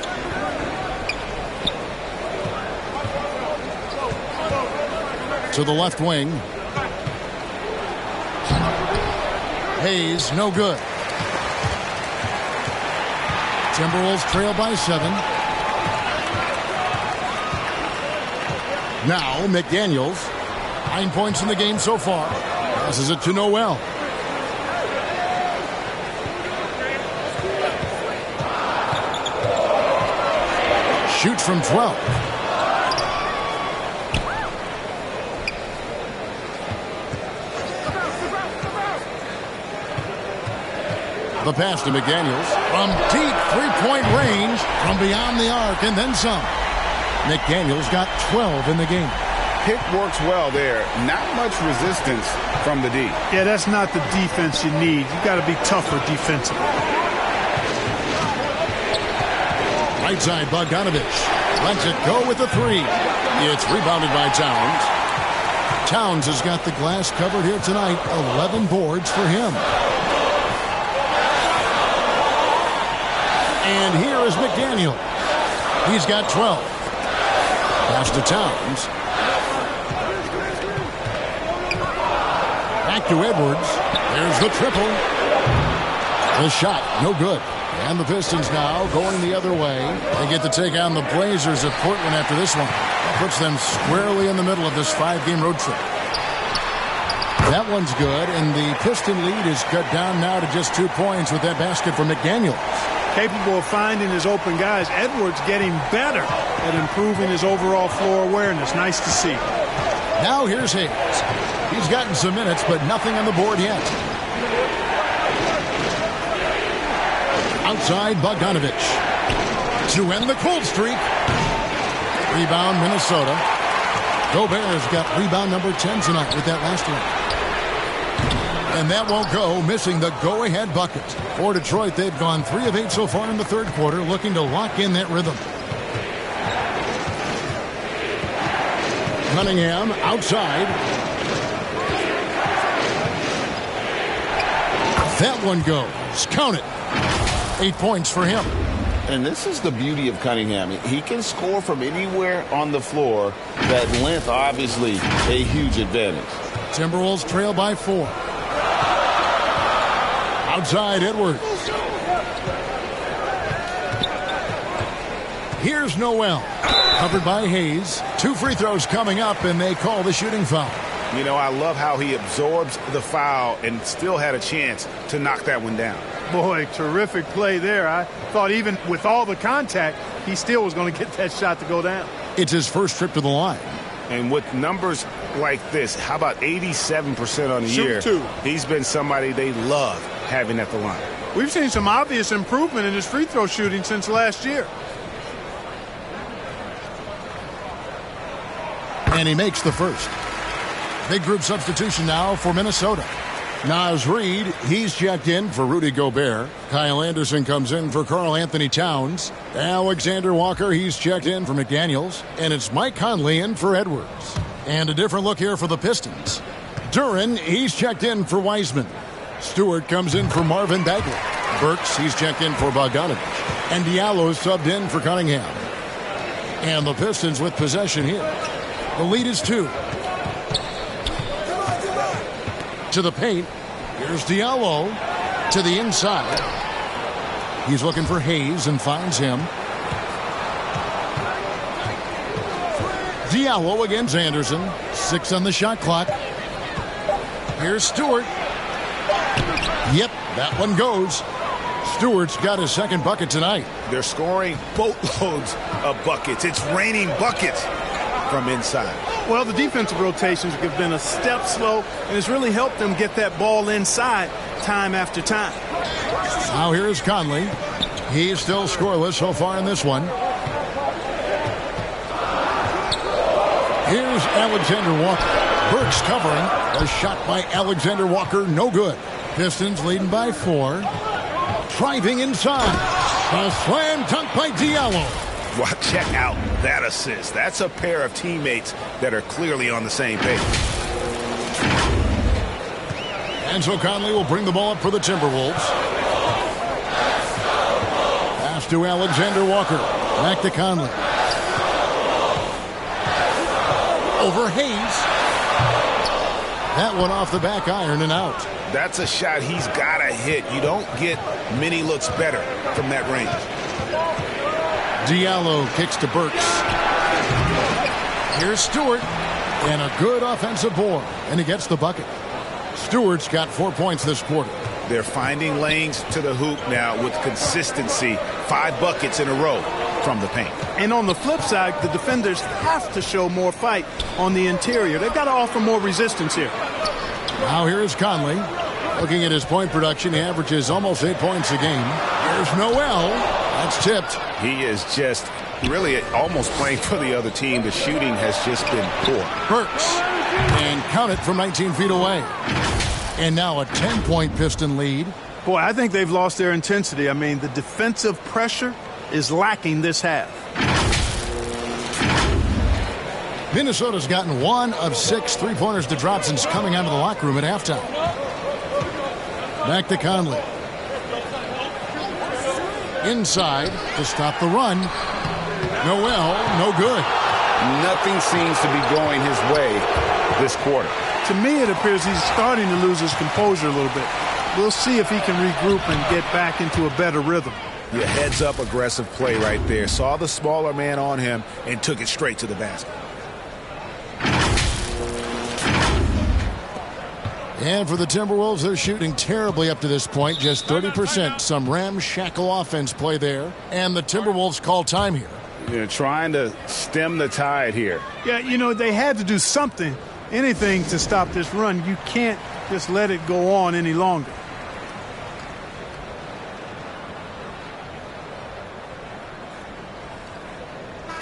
To the left wing. Hayes, no good. Timberwolves trail by 7. Now McDaniels. 9 points in the game so far. Passes it to Noel. Shoots from 12. The pass to McDaniels from deep three-point range from beyond the arc and then some. McDaniels got 12 in the game. Pick works well there. Not much resistance from the D. Yeah, that's not the defense you need. You got to be tougher defensively. Right side, Bogdanovich lets it go with the 3. It's rebounded by Towns. Towns has got the glass covered here tonight. 11 boards for him. And here is McDaniel. He's got 12. Pass to Towns. Back to Edwards. There's the triple. The shot, no good. And the Pistons now going the other way. They get to take on the Blazers of Portland after this one. That puts them squarely in the middle of this 5-game road trip. That one's good, and the Piston lead is cut down now to just 2 points with that basket from McDaniels. Capable of finding his open guys. Edwards getting better at improving his overall floor awareness. Nice to see. Now here's Hayes. He's gotten some minutes, but nothing on the board yet. Outside, Bogdanovich. To end the cold streak. Rebound, Minnesota. Gobert's got rebound number 10 tonight with that last one. And that won't go, missing the go-ahead bucket. For Detroit, they've gone 3 of 8 so far in the third quarter, looking to lock in that rhythm. Cunningham outside. That one goes. Count it. 8 points for him. And this is the beauty of Cunningham. He can score from anywhere on the floor. That length, obviously, a huge advantage. Timberwolves trail by 4. Outside, Edwards. Here's Noel. Covered by Hayes. 2 free throws coming up, and they call the shooting foul. You know, I love how he absorbs the foul and still had a chance to knock that one down. Boy, terrific play there. I thought even with all the contact, he still was going to get that shot to go down. It's his first trip to the line. And with numbers like this, how about 87% on the year? He's been somebody they love having at the line. We've seen some obvious improvement in his free throw shooting since last year. And he makes the first. Big group substitution now for Minnesota. Naz Reid, he's checked in for Rudy Gobert. Kyle Anderson comes in for Karl Anthony Towns. Alexander Walker, he's checked in for McDaniels. And it's Mike Conley in for Edwards. And a different look here for the Pistons. Duren, he's checked in for Wiseman. Stewart comes in for Marvin Bagley. Burks, he's checked in for Bogdanovich. And Diallo subbed in for Cunningham. And the Pistons with possession here. The lead is 2. To the paint. Here's Diallo to the inside. He's looking for Hayes and finds him. Diallo against Anderson. 6 on the shot clock. Here's Stewart. Yep, that one goes. Stewart's got his second bucket tonight. They're scoring boatloads of buckets. It's raining buckets from inside. Well, the defensive rotations have been a step slow, and it's really helped them get that ball inside time after time. Now here's Conley. He's still scoreless so far in this one. Here's Alexander Walker. Burks covering. A shot by Alexander Walker, no good. Pistons leading by 4. Driving inside. A slam dunk by Diallo. Well, check out that assist. That's a pair of teammates that are clearly on the same page. And so Conley will bring the ball up for the Timberwolves. Pass to Alexander Walker. Back to Conley. Over Hayes. That one off the back iron and out. That's a shot he's got to hit. You don't get many looks better from that range. Diallo kicks to Burks. Here's Stewart. And a good offensive board. And he gets the bucket. Stewart's got 4 points this quarter. They're finding lanes to the hoop now with consistency. 5 buckets in a row from the paint. And on the flip side, the defenders have to show more fight on the interior. They've got to offer more resistance here. Now here is Conley. Looking at his point production, he averages almost 8 points a game. Here's Noel. That's tipped. He is just really almost playing for the other team. The shooting has just been poor. Burks. And count it from 19 feet away. And now a 10-point Piston lead. Boy, I think they've lost their intensity. I mean, the defensive pressure is lacking this half. Minnesota's gotten 1 of 6 3-pointers to drop since coming out of the locker room at halftime. Back to Conley. Inside to stop the run. Noel, no good. Nothing seems to be going his way this quarter. To me, it appears he's starting to lose his composure a little bit. We'll see if he can regroup and get back into a better rhythm. Your heads-up aggressive play right there. Saw the smaller man on him and took it straight to the basket. And for the Timberwolves, they're shooting terribly up to this point, just 30%. Some ramshackle offense play there. And the Timberwolves call time here. They're trying to stem the tide here. Yeah, you know, they had to do something, anything to stop this run. You can't just let it go on any longer.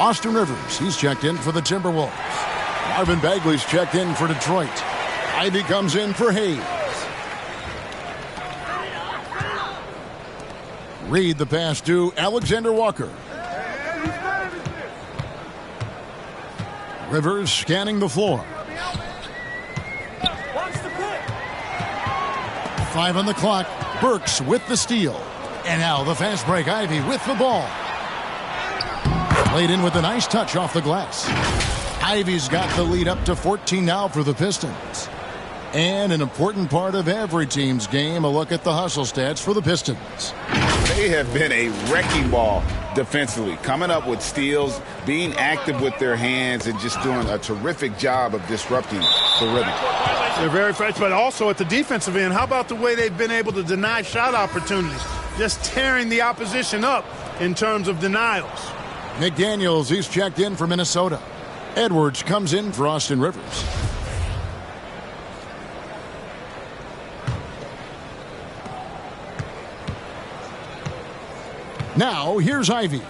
Austin Rivers, he's checked in for the Timberwolves. Marvin Bagley's checked in for Detroit. Ivy comes in for Hayes. Reed the pass to Alexander Walker. Rivers scanning the floor. 5 on the clock. Burks with the steal. And now the fast break. Ivy with the ball. Played in with a nice touch off the glass. Ivy's got the lead up to 14 now for the Pistons. And an important part of every team's game, a look at the hustle stats for the Pistons. They have been a wrecking ball defensively, coming up with steals, being active with their hands, and just doing a terrific job of disrupting the rhythm. They're very fresh, but also at the defensive end, how about the way they've been able to deny shot opportunities? Just tearing the opposition up in terms of denials. McDaniels, he's checked in for Minnesota. Edwards comes in for Austin Rivers. Now, here's Ivy.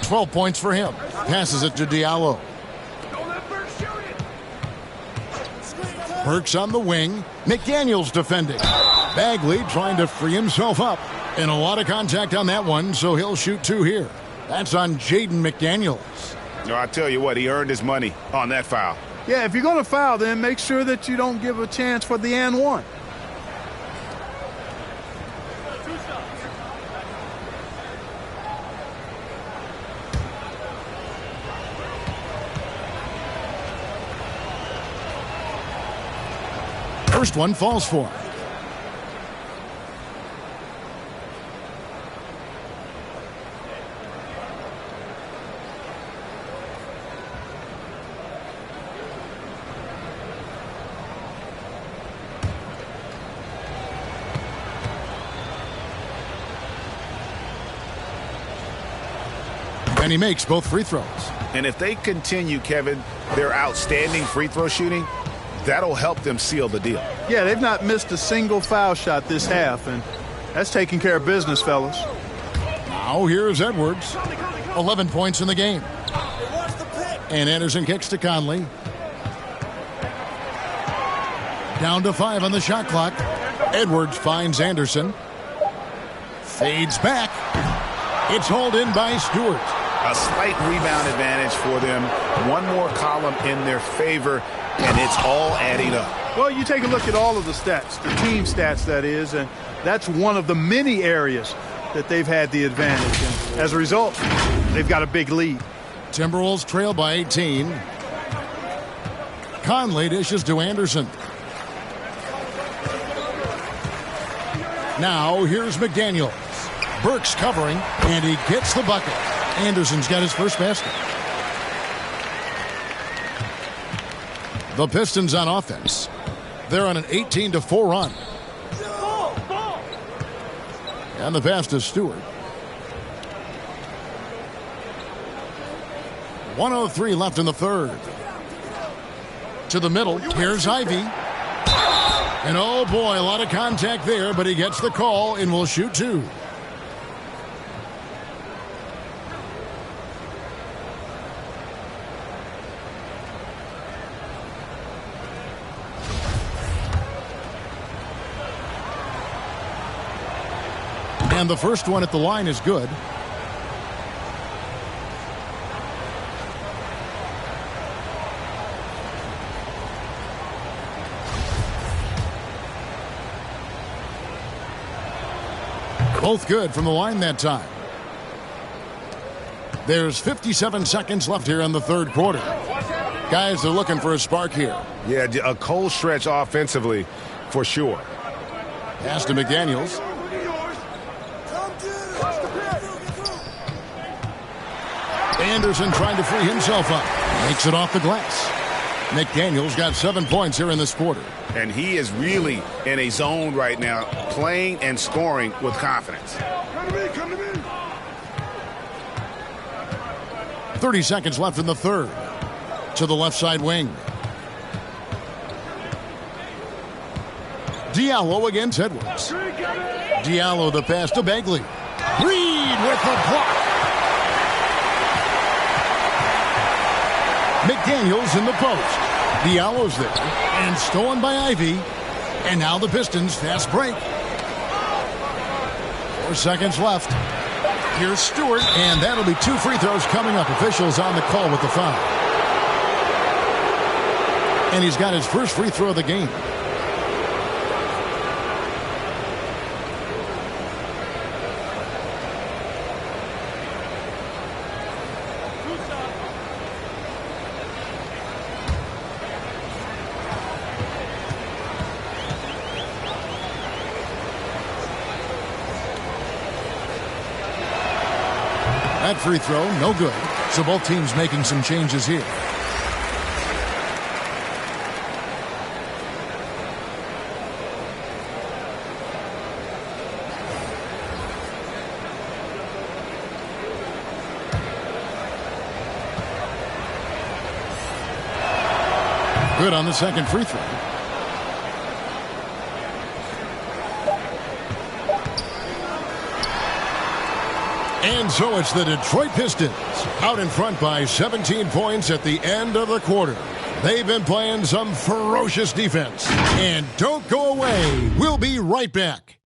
12 points for him. Passes it to Diallo. Burks on the wing. McDaniels defending. Bagley trying to free himself up. And a lot of contact on that one, so he'll shoot 2 here. That's on Jaden McDaniels. No, I tell you what, he earned his money on that foul. Yeah, if you're going to foul, then make sure that you don't give a chance for the and one. First one falls for him. And he makes both free throws. And if they continue, Kevin, their outstanding free throw shooting, that'll help them seal the deal. Yeah, they've not missed a single foul shot this half, and that's taking care of business, fellas. Now here's Edwards. 11 points in the game. And Anderson kicks to Conley. Down to 5 on the shot clock. Edwards finds Anderson. Fades back. It's hauled in by Stewart. A slight rebound advantage for them. One more column in their favor, and it's all adding up. Well, you take a look at all of the stats, the team stats, that is, and that's one of the many areas that they've had the advantage. And as a result, they've got a big lead. Timberwolves trail by 18. Conley dishes to Anderson. Now here's McDaniels. Burks covering, and he gets the bucket. Anderson's got his first basket. The Pistons on offense. They're on an 18-4 run. And the pass to Stewart. 1:03 left in the third. To the middle. Here's Ivy. And oh boy, a lot of contact there, but he gets the call and will shoot 2. And the first one at the line is good. Both good from the line that time. There's 57 seconds left here in the third quarter. Guys are looking for a spark here. Yeah, a cold stretch offensively for sure. Pass to McDaniels. Anderson trying to free himself up. Makes it off the glass. McDaniels got 7 points here in this quarter. And he is really in a zone right now, playing and scoring with confidence. 30 seconds left in the third. To the left side wing. Diallo against Edwards. Diallo the pass to Bagley. Reed with the block. McDaniels in the post. Diallo's there. And stolen by Ivy. And now the Pistons fast break. 4 seconds left. Here's Stewart. And that'll be 2 free throws coming up. Officials on the call with the foul. And he's got his first free throw of the game. That free throw, no good. So both teams making some changes here. Good on the second free throw. And so it's the Detroit Pistons out in front by 17 points at the end of the quarter. They've been playing some ferocious defense. And don't go away. We'll be right back.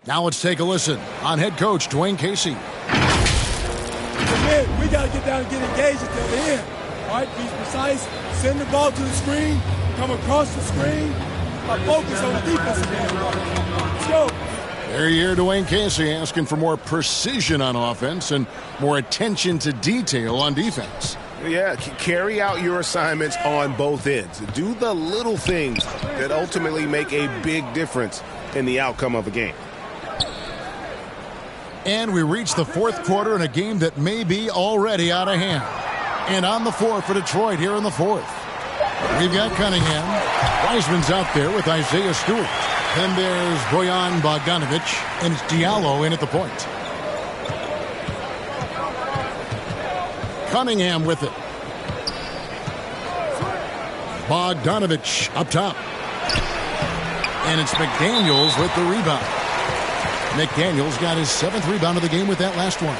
Now let's take a listen on head coach Dwayne Casey. Again, we got to get down and get engaged until the end. All right, be precise, send the ball to the screen, come across the screen, focus on the defensive end. Let's go. There you hear Dwayne Casey asking for more precision on offense and more attention to detail on defense. Yeah, carry out your assignments on both ends. Do the little things that ultimately make a big difference in the outcome of a game. And we reach the fourth quarter in a game that may be already out of hand. And on the floor for Detroit here in the fourth. We've got Cunningham. Wiseman's out there with Isaiah Stewart. Then there's Bojan Bogdanovic, and it's Diallo in at the point. Cunningham with it. Bogdanovic up top. And it's McDaniels with the rebound. McDaniels got his 7th rebound of the game with that last one.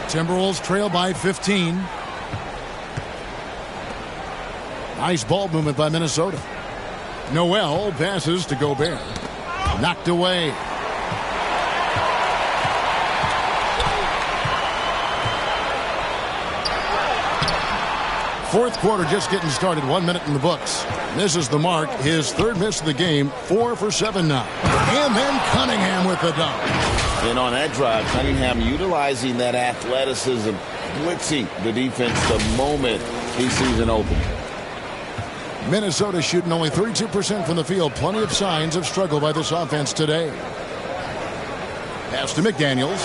Timberwolves trail by 15. Nice ball movement by Minnesota. Noel passes to Gobert. Knocked away. Fourth quarter just getting started. 1 minute in the books. Misses the mark. His 3rd miss of the game. 4 for 7 now. And then Cunningham with the dunk. And on that drive, Cunningham utilizing that athleticism, blitzing the defense the moment he sees an open. Minnesota shooting only 32% from the field. Plenty of signs of struggle by this offense today. Pass to McDaniels.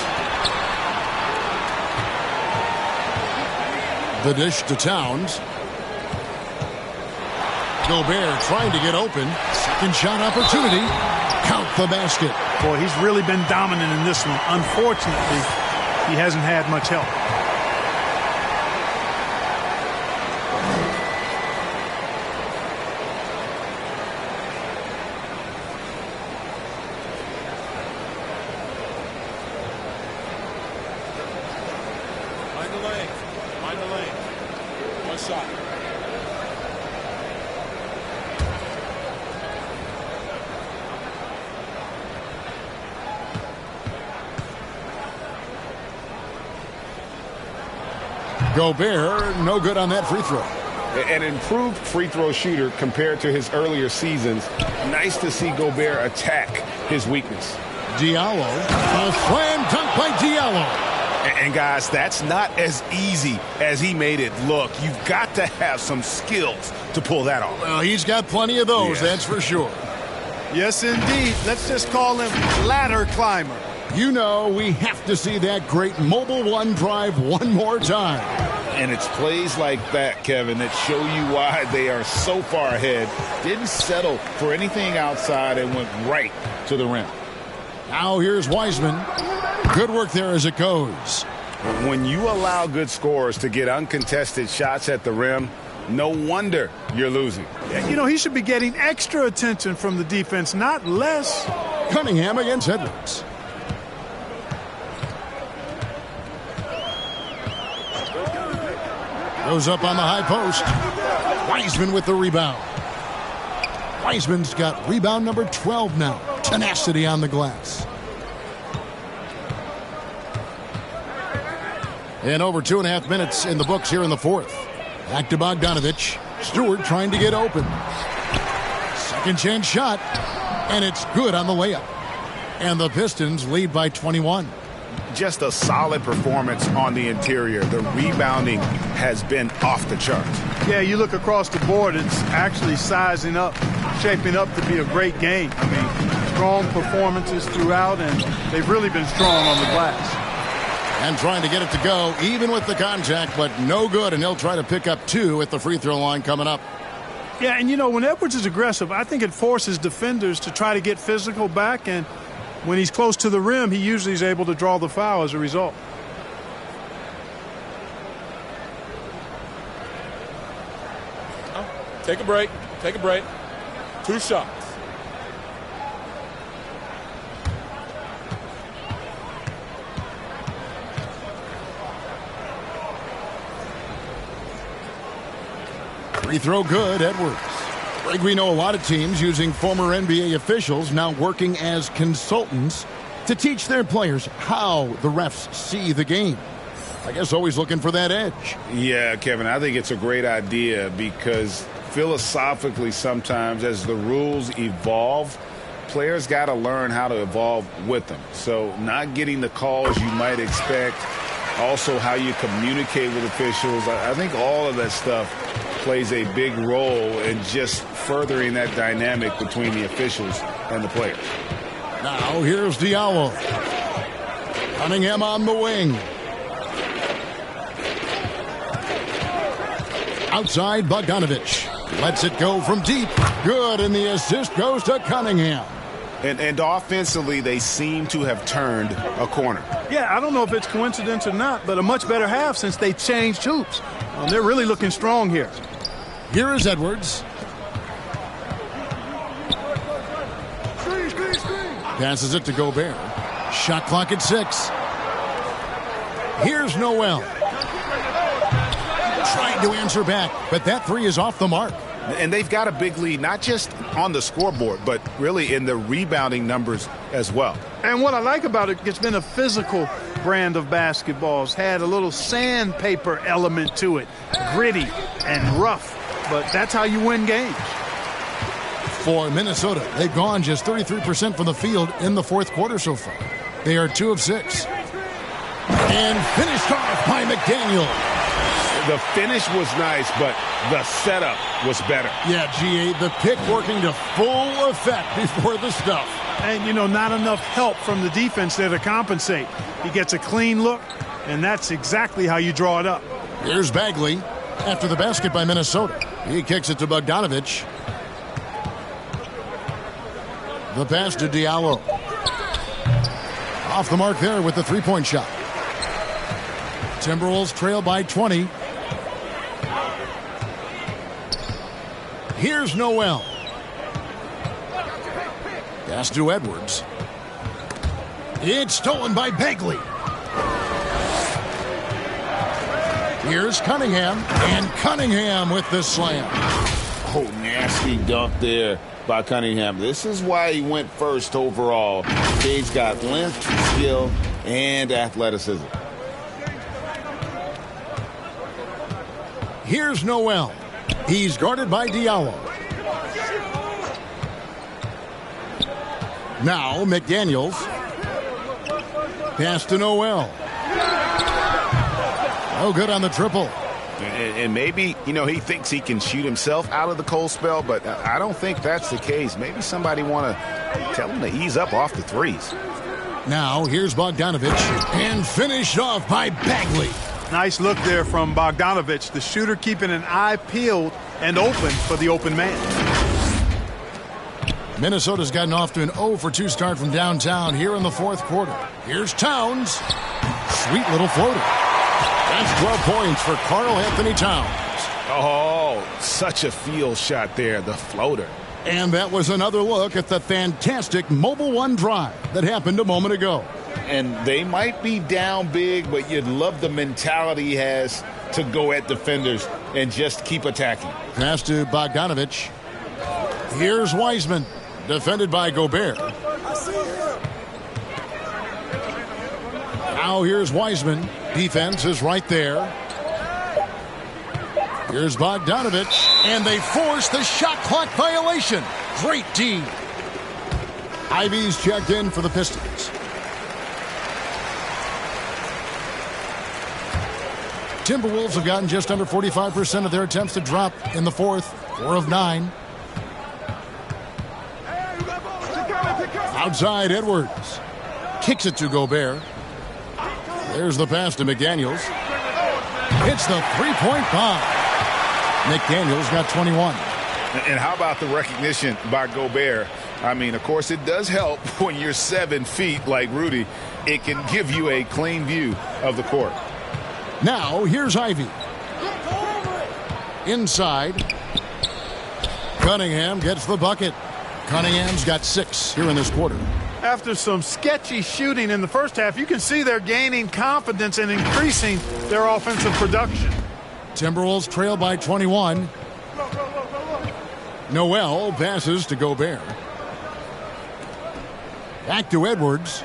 The dish to Towns. Gobert trying to get open. Second shot opportunity. Count the basket. Boy, he's really been dominant in this one. Unfortunately, he hasn't had much help. Find the lane. Find the lane. One shot. Gobert, no good on that free throw. An improved free throw shooter compared to his earlier seasons. Nice to see Gobert attack his weakness. Diallo, a slam dunk by Diallo. And guys, that's not as easy as he made it look. You've got to have some skills to pull that off. Well, he's got plenty of those, that's for sure. Yes, indeed. Let's just call him ladder climber. You know, we have to see that great mobile one drive one more time. And it's plays like that, Kevin, that show you why they are so far ahead. Didn't settle for anything outside and went right to the rim. Now here's Wiseman. Good work there as it goes. When you allow good scorers to get uncontested shots at the rim, no wonder you're losing. You know, he should be getting extra attention from the defense, not less. Cunningham against Edwards. Goes up on the high post. Wiseman with the rebound. Wiseman's got rebound number 12 now. Tenacity on the glass. And over 2.5 minutes in the books here in the fourth. Back to Bogdanovic. Stewart trying to get open. Second chance shot. And it's good on the layup. And the Pistons lead by 21. Just a solid performance on the interior. The rebounding has been off the charts. Yeah, you look across the board, it's actually sizing up, shaping up to be a great game. I mean, strong performances throughout, and they've really been strong on the glass. And trying to get it to go, even with the contact, but no good, and he'll try to pick up 2 at the free throw line coming up. Yeah, and you know, when Edwards is aggressive, I think it forces defenders to try to get physical back, and when he's close to the rim, he usually is able to draw the foul as a result. Take a break. Take a break. 2 shots. Free throw good, Edwards. Greg, we know a lot of teams using former NBA officials now working as consultants to teach their players how the refs see the game. I guess always looking for that edge. Yeah, Kevin, I think it's a great idea because philosophically sometimes as the rules evolve, players got to learn how to evolve with them. So not getting the calls you might expect, also how you communicate with officials. I think all of that stuff plays a big role in just furthering that dynamic between the officials and the players. Now here's Diallo. Cunningham on the wing. Outside, Bogdanovich. Lets it go from deep. Good, and the assist goes to Cunningham. And offensively, they seem to have turned a corner. Yeah, I don't know if it's coincidence or not, but a much better half since they changed hoops. They're really looking strong here. Here is Edwards. Passes it to Gobert. Shot clock at 6. Here's Noel. Trying to answer back, but that three is off the mark. And they've got a big lead, not just on the scoreboard, but really in the rebounding numbers as well. And what I like about it, it's been a physical brand of basketball. It's had a little sandpaper element to it, gritty and rough, but that's how you win games. For Minnesota, they've gone just 33% from the field in the fourth quarter so far. They are 2 of 6. And finished off by McDaniel. The finish was nice, but the setup was better. Yeah, GA, the pick working to full effect before the stuff. And, not enough help from the defense there to compensate. He gets a clean look, and that's exactly how you draw it up. Here's Bagley after the basket by Minnesota. He kicks it to Bogdanovich. The pass to Diallo. Off the mark there with the three-point shot. Timberwolves trail by 20. Here's Noel. Pass to Edwards. It's stolen by Bagley. Here's Cunningham, and Cunningham with the slam. Oh, nasty dunk there by Cunningham. This is why he went first overall. He's got length, skill, and athleticism. Here's Noel. He's guarded by Diallo. Now McDaniels. Pass to Noel. Oh, good on the triple. And maybe, he thinks he can shoot himself out of the cold spell, but I don't think that's the case. Maybe somebody want to tell him to ease up off the threes. Now here's Bogdanovich, and finished off by Bagley. Nice look there from Bogdanovich, the shooter keeping an eye peeled and open for the open man. Minnesota's gotten off to an 0 for 2 start from downtown here in the fourth quarter. Here's Towns. Sweet little floater. That's 12 points for Karl Anthony Towns. Oh, such a field shot there, the floater. And that was another look at the fantastic Mobile One drive that happened a moment ago. And they might be down big, but you'd love the mentality he has to go at defenders and just keep attacking. Pass to Bogdanovich. Here's Wiseman, defended by Gobert. Now here's Wiseman. Defense is right there. Here's Bogdanovich, and they force the shot clock violation. Great D. Ivy's checked in for the Pistons. Timberwolves have gotten just under 45% of their attempts to drop in the fourth. 4 of 9. Outside, Edwards. Kicks it to Gobert. There's the pass to McDaniels. It's the three-point bomb. McDaniels got 21. And how about the recognition by Gobert? I mean, of course, it does help when you're 7 feet like Rudy. It can give you a clean view of the court. Now, here's Ivy. Inside. Cunningham gets the bucket. Cunningham's got 6 here in this quarter. After some sketchy shooting in the first half, you can see they're gaining confidence and increasing their offensive production. Timberwolves trail by 21. Noel passes to Gobert. Back to Edwards.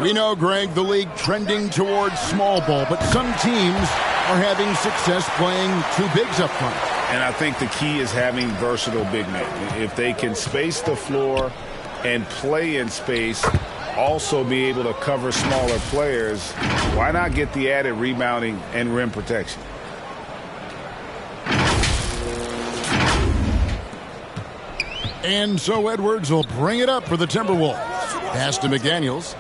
We know, Greg, the league trending towards small ball, but some teams are having success playing 2 bigs up front. And I think the key is having versatile big men. If they can space the floor and play in space, also be able to cover smaller players, why not get the added rebounding and rim protection? And so Edwards will bring it up for the Timberwolves. Pass to McDaniels.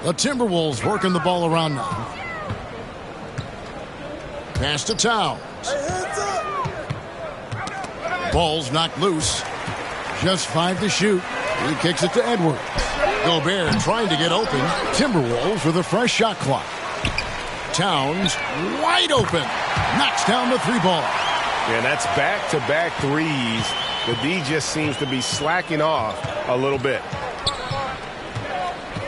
The Timberwolves working the ball around now. Pass to Towns. Ball's knocked loose. Just 5 to shoot. He kicks it to Edwards. Gobert trying to get open. Timberwolves with a fresh shot clock. Towns wide open. Knocks down the 3-ball. Yeah, that's back-to-back threes. The D just seems to be slacking off a little bit.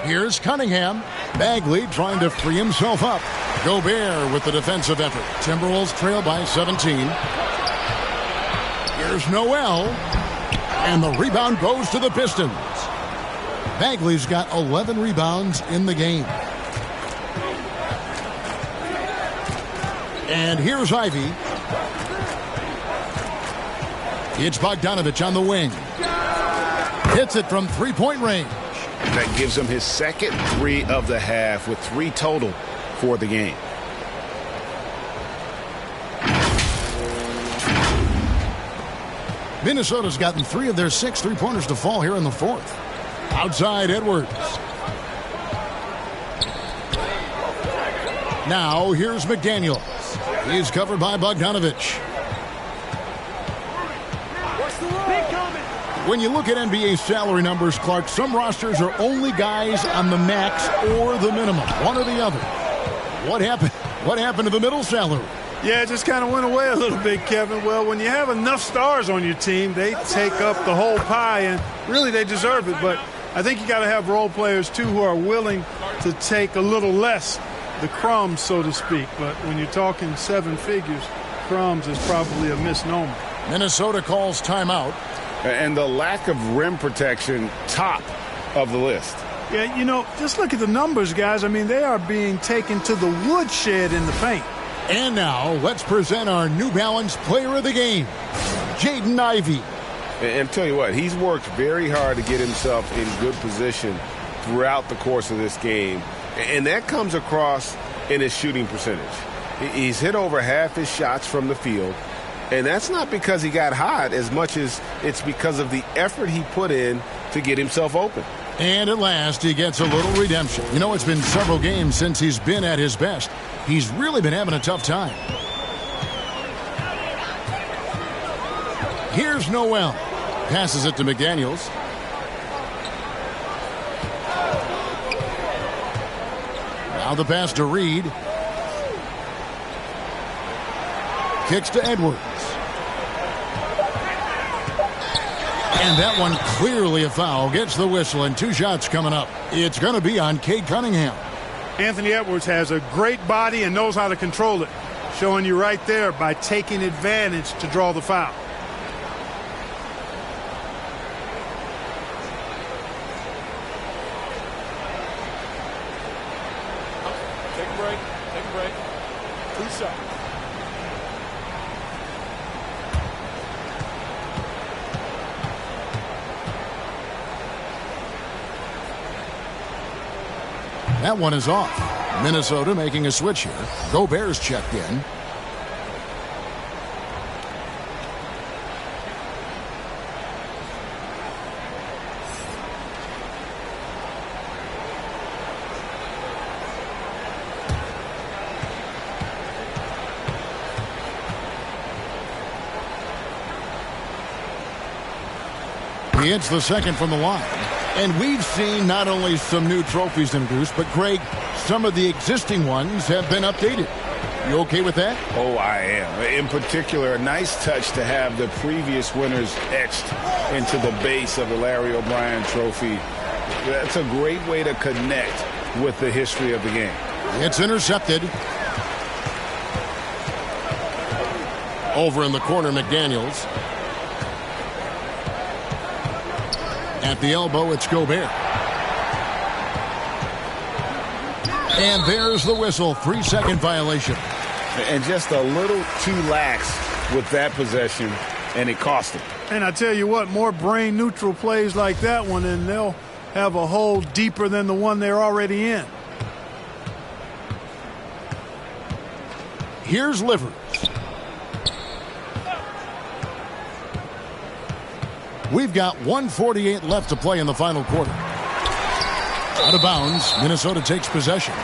Here's Cunningham. Bagley trying to free himself up. Gobert with the defensive effort. Timberwolves trail by 17. Here's Noel. And the rebound goes to the Pistons. Bagley's got 11 rebounds in the game. And here's Ivy. It's Bogdanovich on the wing. Hits it from 3-point range. That gives him his second 3 of the half with 3 total for the game. Minnesota's gotten 3 of their 6 3-pointers to fall here in the 4th. Outside Edwards. Now here's McDaniels. He's covered by Bogdanovich. When you look at NBA salary numbers, Clark, some rosters are only guys on the max or the minimum, one or the other. What happened? What happened to the middle salary? Yeah, it just kind of went away a little bit, Kevin. Well, when you have enough stars on your team, they take up the whole pie, and really they deserve it. But I think you got to have role players, too, who are willing to take a little less, the crumbs, so to speak. But when you're talking 7 figures, crumbs is probably a misnomer. Minnesota calls timeout. And the lack of rim protection, top of the list. Yeah, you know, just look at the numbers, guys. I mean, they are being taken to the woodshed in the paint. And now, let's present our New Balance player of the game, Jaden Ivey. And tell you what, he's worked very hard to get himself in good position throughout the course of this game. And that comes across in his shooting percentage. He's hit over half his shots from the field. And that's not because he got hot as much as it's because of the effort he put in to get himself open. And at last, he gets a little redemption. You know, it's been several games since he's been at his best. He's really been having a tough time. Here's Noel. Passes it to McDaniels. Now the pass to Reed. Kicks to Edwards. And that one clearly a foul. Gets the whistle, and 2 shots coming up. It's going to be on Cade Cunningham. Anthony Edwards has a great body and knows how to control it. Showing you right there by taking advantage to draw the foul. Take a break. Take a break. 2 shots. That one is off. Minnesota making a switch here. Gobert's checked in. He hits the second from the line. And we've seen not only some new trophies introduced, but, Greg, some of the existing ones have been updated. You okay with that? Oh, I am. In particular, a nice touch to have the previous winners etched into the base of the Larry O'Brien trophy. That's a great way to connect with the history of the game. It's intercepted. Over in the corner, McDaniels. At the elbow, it's Gobert. And there's the whistle. 3-second violation. And just a little too lax with that possession, and it cost him. And I tell you what, more brain-neutral plays like that one, and they'll have a hole deeper than the one they're already in. Here's Livers. We've got 1:48 left to play in the final quarter. Out of bounds, Minnesota takes possession.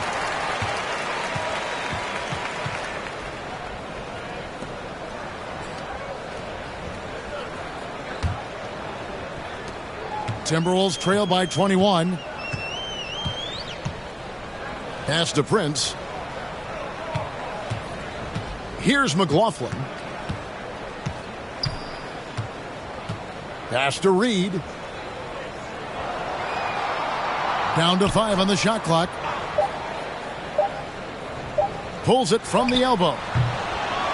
Timberwolves trail by 21. Pass to Prince. Here's McLaughlin. Pass to Reed. Down to 5 on the shot clock. Pulls it from the elbow.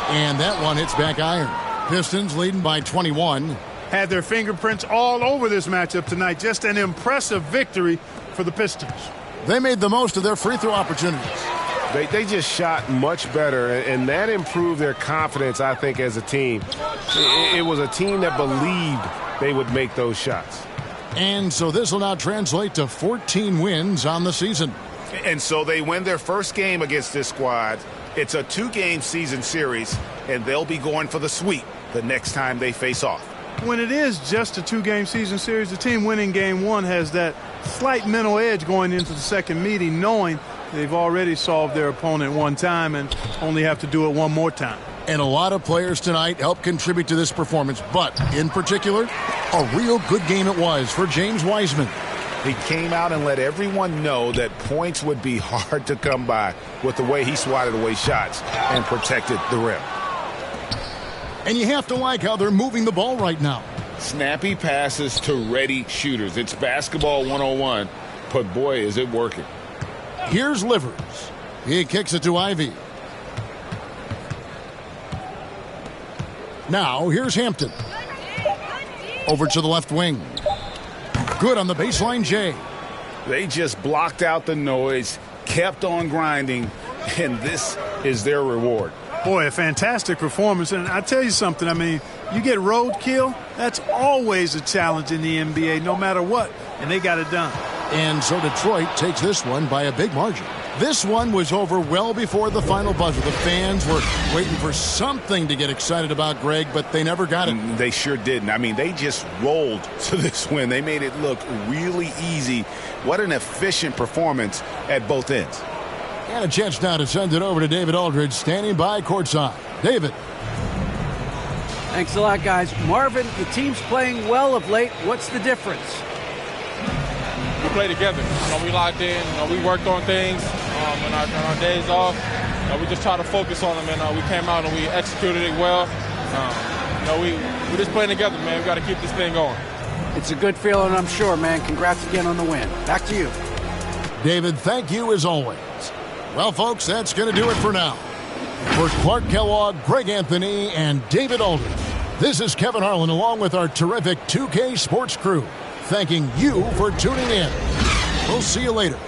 And that one hits back iron. Pistons leading by 21. Had their fingerprints all over this matchup tonight. Just an impressive victory for the Pistons. They made the most of their free throw opportunities. They just shot much better, and that improved their confidence, I think, as a team. It was a team that believed they would make those shots. And so this will now translate to 14 wins on the season. And so they win their first game against this squad. It's a 2-game season series, and they'll be going for the sweep the next time they face off. When it is just a 2-game season series, the team winning game 1 has that slight mental edge going into the second meeting, knowing they've already solved their opponent one time and only have to do it one more time. And a lot of players tonight helped contribute to this performance, but in particular, a real good game it was for James Wiseman. He came out and let everyone know that points would be hard to come by with the way he swatted away shots and protected the rim. And you have to like how they're moving the ball right now. Snappy passes to ready shooters. It's basketball 101, but boy, is it working. Here's Livers. He kicks it to Ivy. Now, here's Hampton. Over to the left wing. Good on the baseline, Jay. They just blocked out the noise, kept on grinding, and this is their reward. Boy, a fantastic performance. And I tell you something, I mean, you get roadkill, that's always a challenge in the NBA, no matter what. And they got it done. And so Detroit takes this one by a big margin. This one was over well before the final buzzer. The fans were waiting for something to get excited about, Greg, but they never got it. They sure didn't. I mean, they just rolled to this win. They made it look really easy. What an efficient performance at both ends. And a chance now to send it over to David Aldridge, standing by courtside. David. Thanks a lot, guys. Marvin, the team's playing well of late. What's the difference? We play together. We locked in. We worked on things on our days off. We just try to focus on them, and we came out and we executed it well. We're just playing together, man. We got to keep this thing going. It's a good feeling, I'm sure, man. Congrats again on the win. Back to you. David, thank you as always. Well, folks, that's going to do it for now. For Clark Kellogg, Greg Anthony, and David Aldridge, this is Kevin Harlan along with our terrific 2K Sports crew, thanking you for tuning in. We'll see you later.